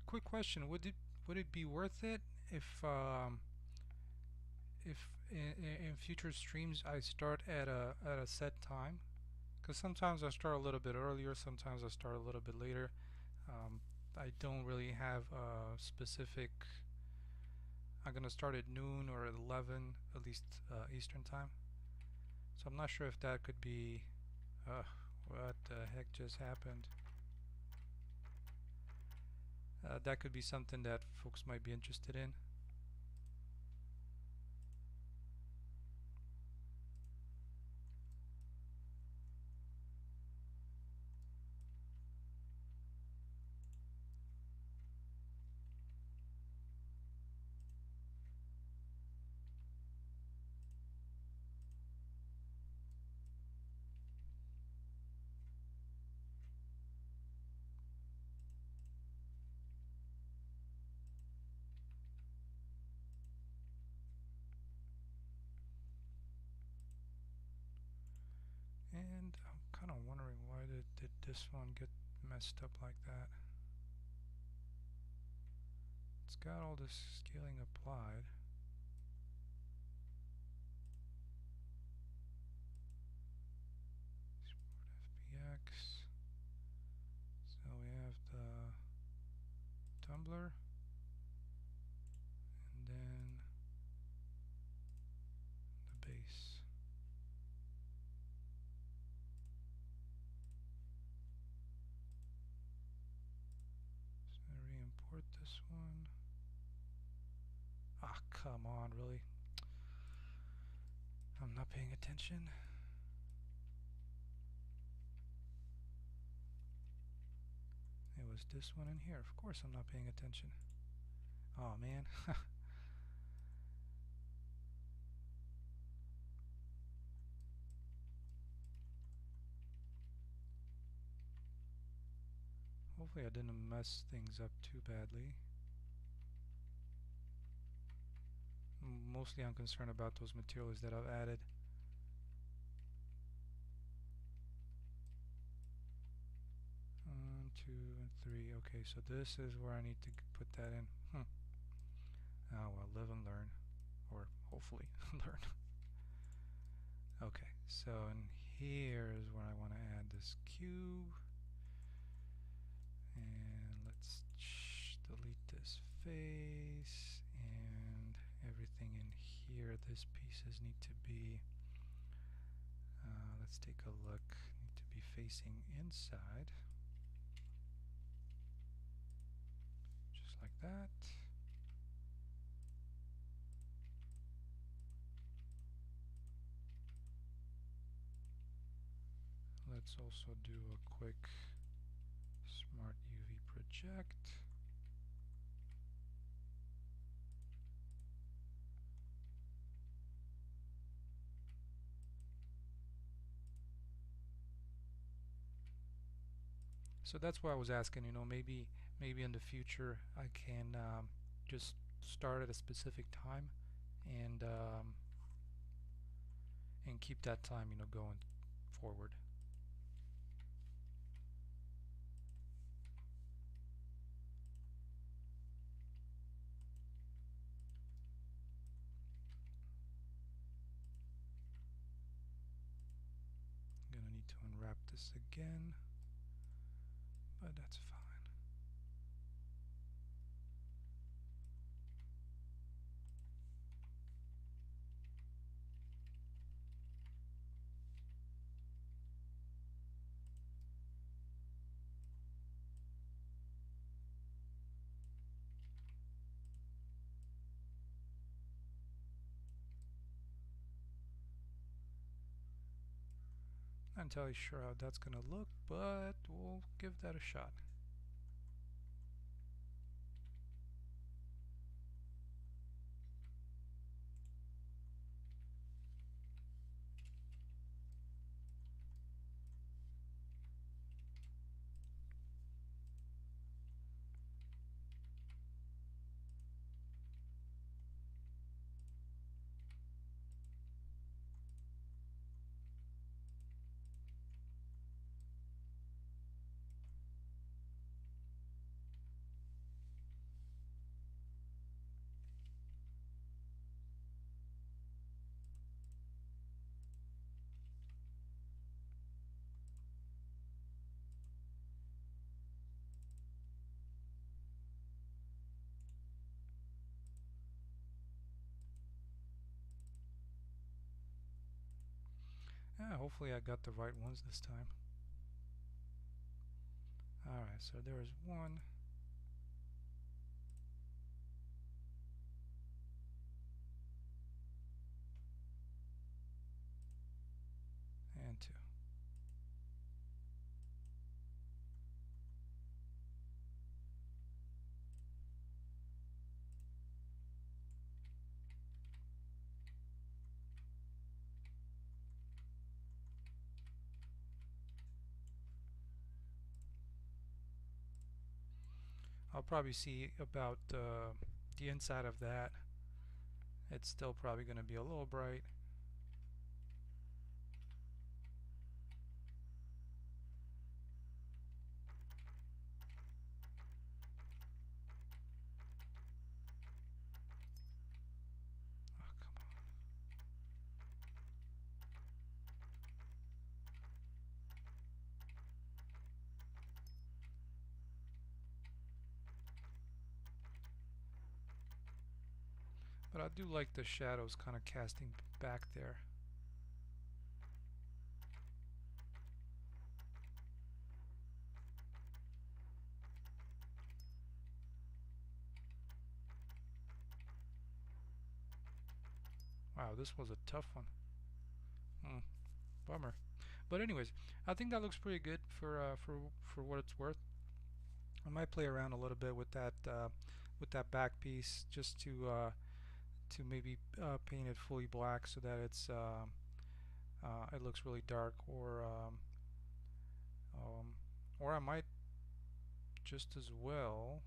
S1: quick question: would it be worth it if in future streams I start at a set time? Because sometimes I start a little bit earlier, sometimes I start a little bit later. I don't really have a specific. I'm gonna start at noon or at 11, at least Eastern time. So I'm not sure if that could be. What the heck just happened? That could be something that folks might be interested in. And I'm kind of wondering why did this one get messed up like that? It's got all this scaling applied. Export FBX. So we have the tumbler, and then the base. So re-import this one. Ah, come on, really? I'm not paying attention. It was this one in here. Of course I'm not paying attention. Oh man. Hopefully I didn't mess things up too badly. Mostly I'm concerned about those materials that I've added. 1, 2, and 3. Okay, so this is where I need to put that in. Oh well, live and learn. Or hopefully learn. Okay, so in here is where I want to add this cube. And let's delete this face and everything in here. These pieces need to be, let's take a look, need to be facing inside. Just like that. Let's also do a quick smart UV project. So that's why I was asking, you know, maybe in the future I can just start at a specific time and keep that time, you know, going forward. I'm gonna need to unwrap this again, but that's fine. Not entirely sure how that's gonna look, but we'll give that a shot. Yeah, hopefully I got the right ones this time. Alright, so there's one. And two. I'll probably see about the inside of that. It's still probably going to be a little bright. Oh, come on. But I do like the shadows kind of casting back there. Wow, this was a tough one. Bummer. But anyways, I think that looks pretty good for what it's worth. I might play around a little bit with that back piece just to maybe paint it fully black so that it looks really dark, um, or I might just as well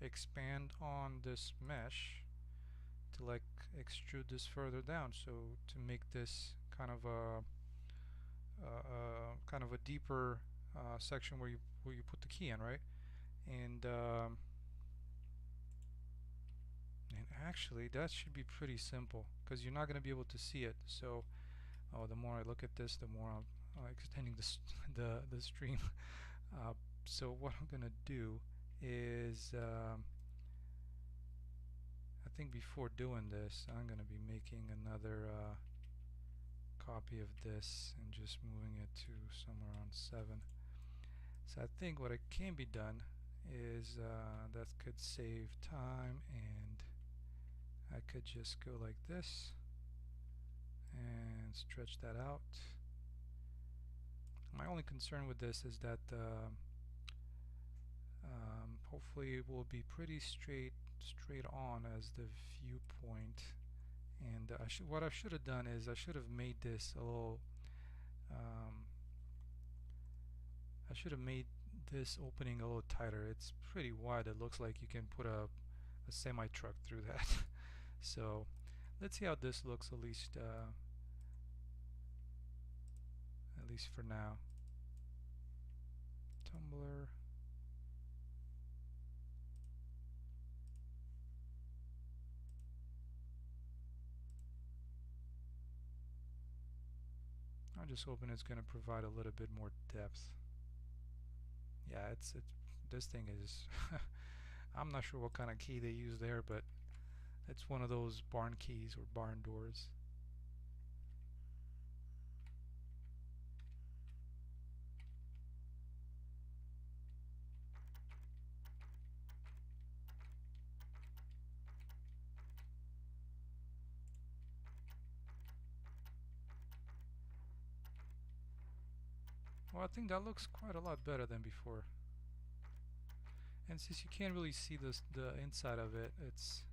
S1: expand on this mesh to like extrude this further down, so to make this kind of a deeper section where you put the key in, right? And and actually that should be pretty simple because you're not going to be able to see it. So the more I look at this, the more I'm extending this the stream. So what I'm going to do is I think before doing this I'm going to be making another copy of this and just moving it to somewhere around 7. So I think what it can be done is that could save time, and I could just go like this and stretch that out. My only concern with this is that hopefully it will be pretty straight on as the viewpoint. And what I should have done is I should have made this a little um, I should have made this opening a little tighter. It's pretty wide. It looks like you can put a semi truck through that. So let's see how this looks, at least for now. Tumblr. I'm just hoping it's going to provide a little bit more depth. Yeah, it's this thing is I'm not sure what kind of key they use there, but it's one of those barn keys or barn doors. Well, I think that looks quite a lot better than before. And since you can't really see the inside of it, it's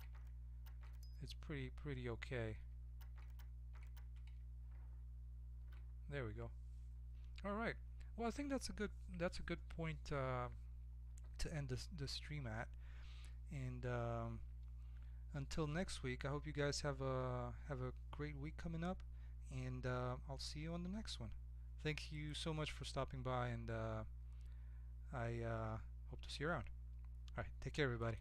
S1: pretty okay. There we go. All right. Well, I think that's a good point to end this stream at. And until next week, I hope you guys have a great week coming up, and I'll see you on the next one. Thank you so much for stopping by, and I hope to see you around. All right, take care, everybody.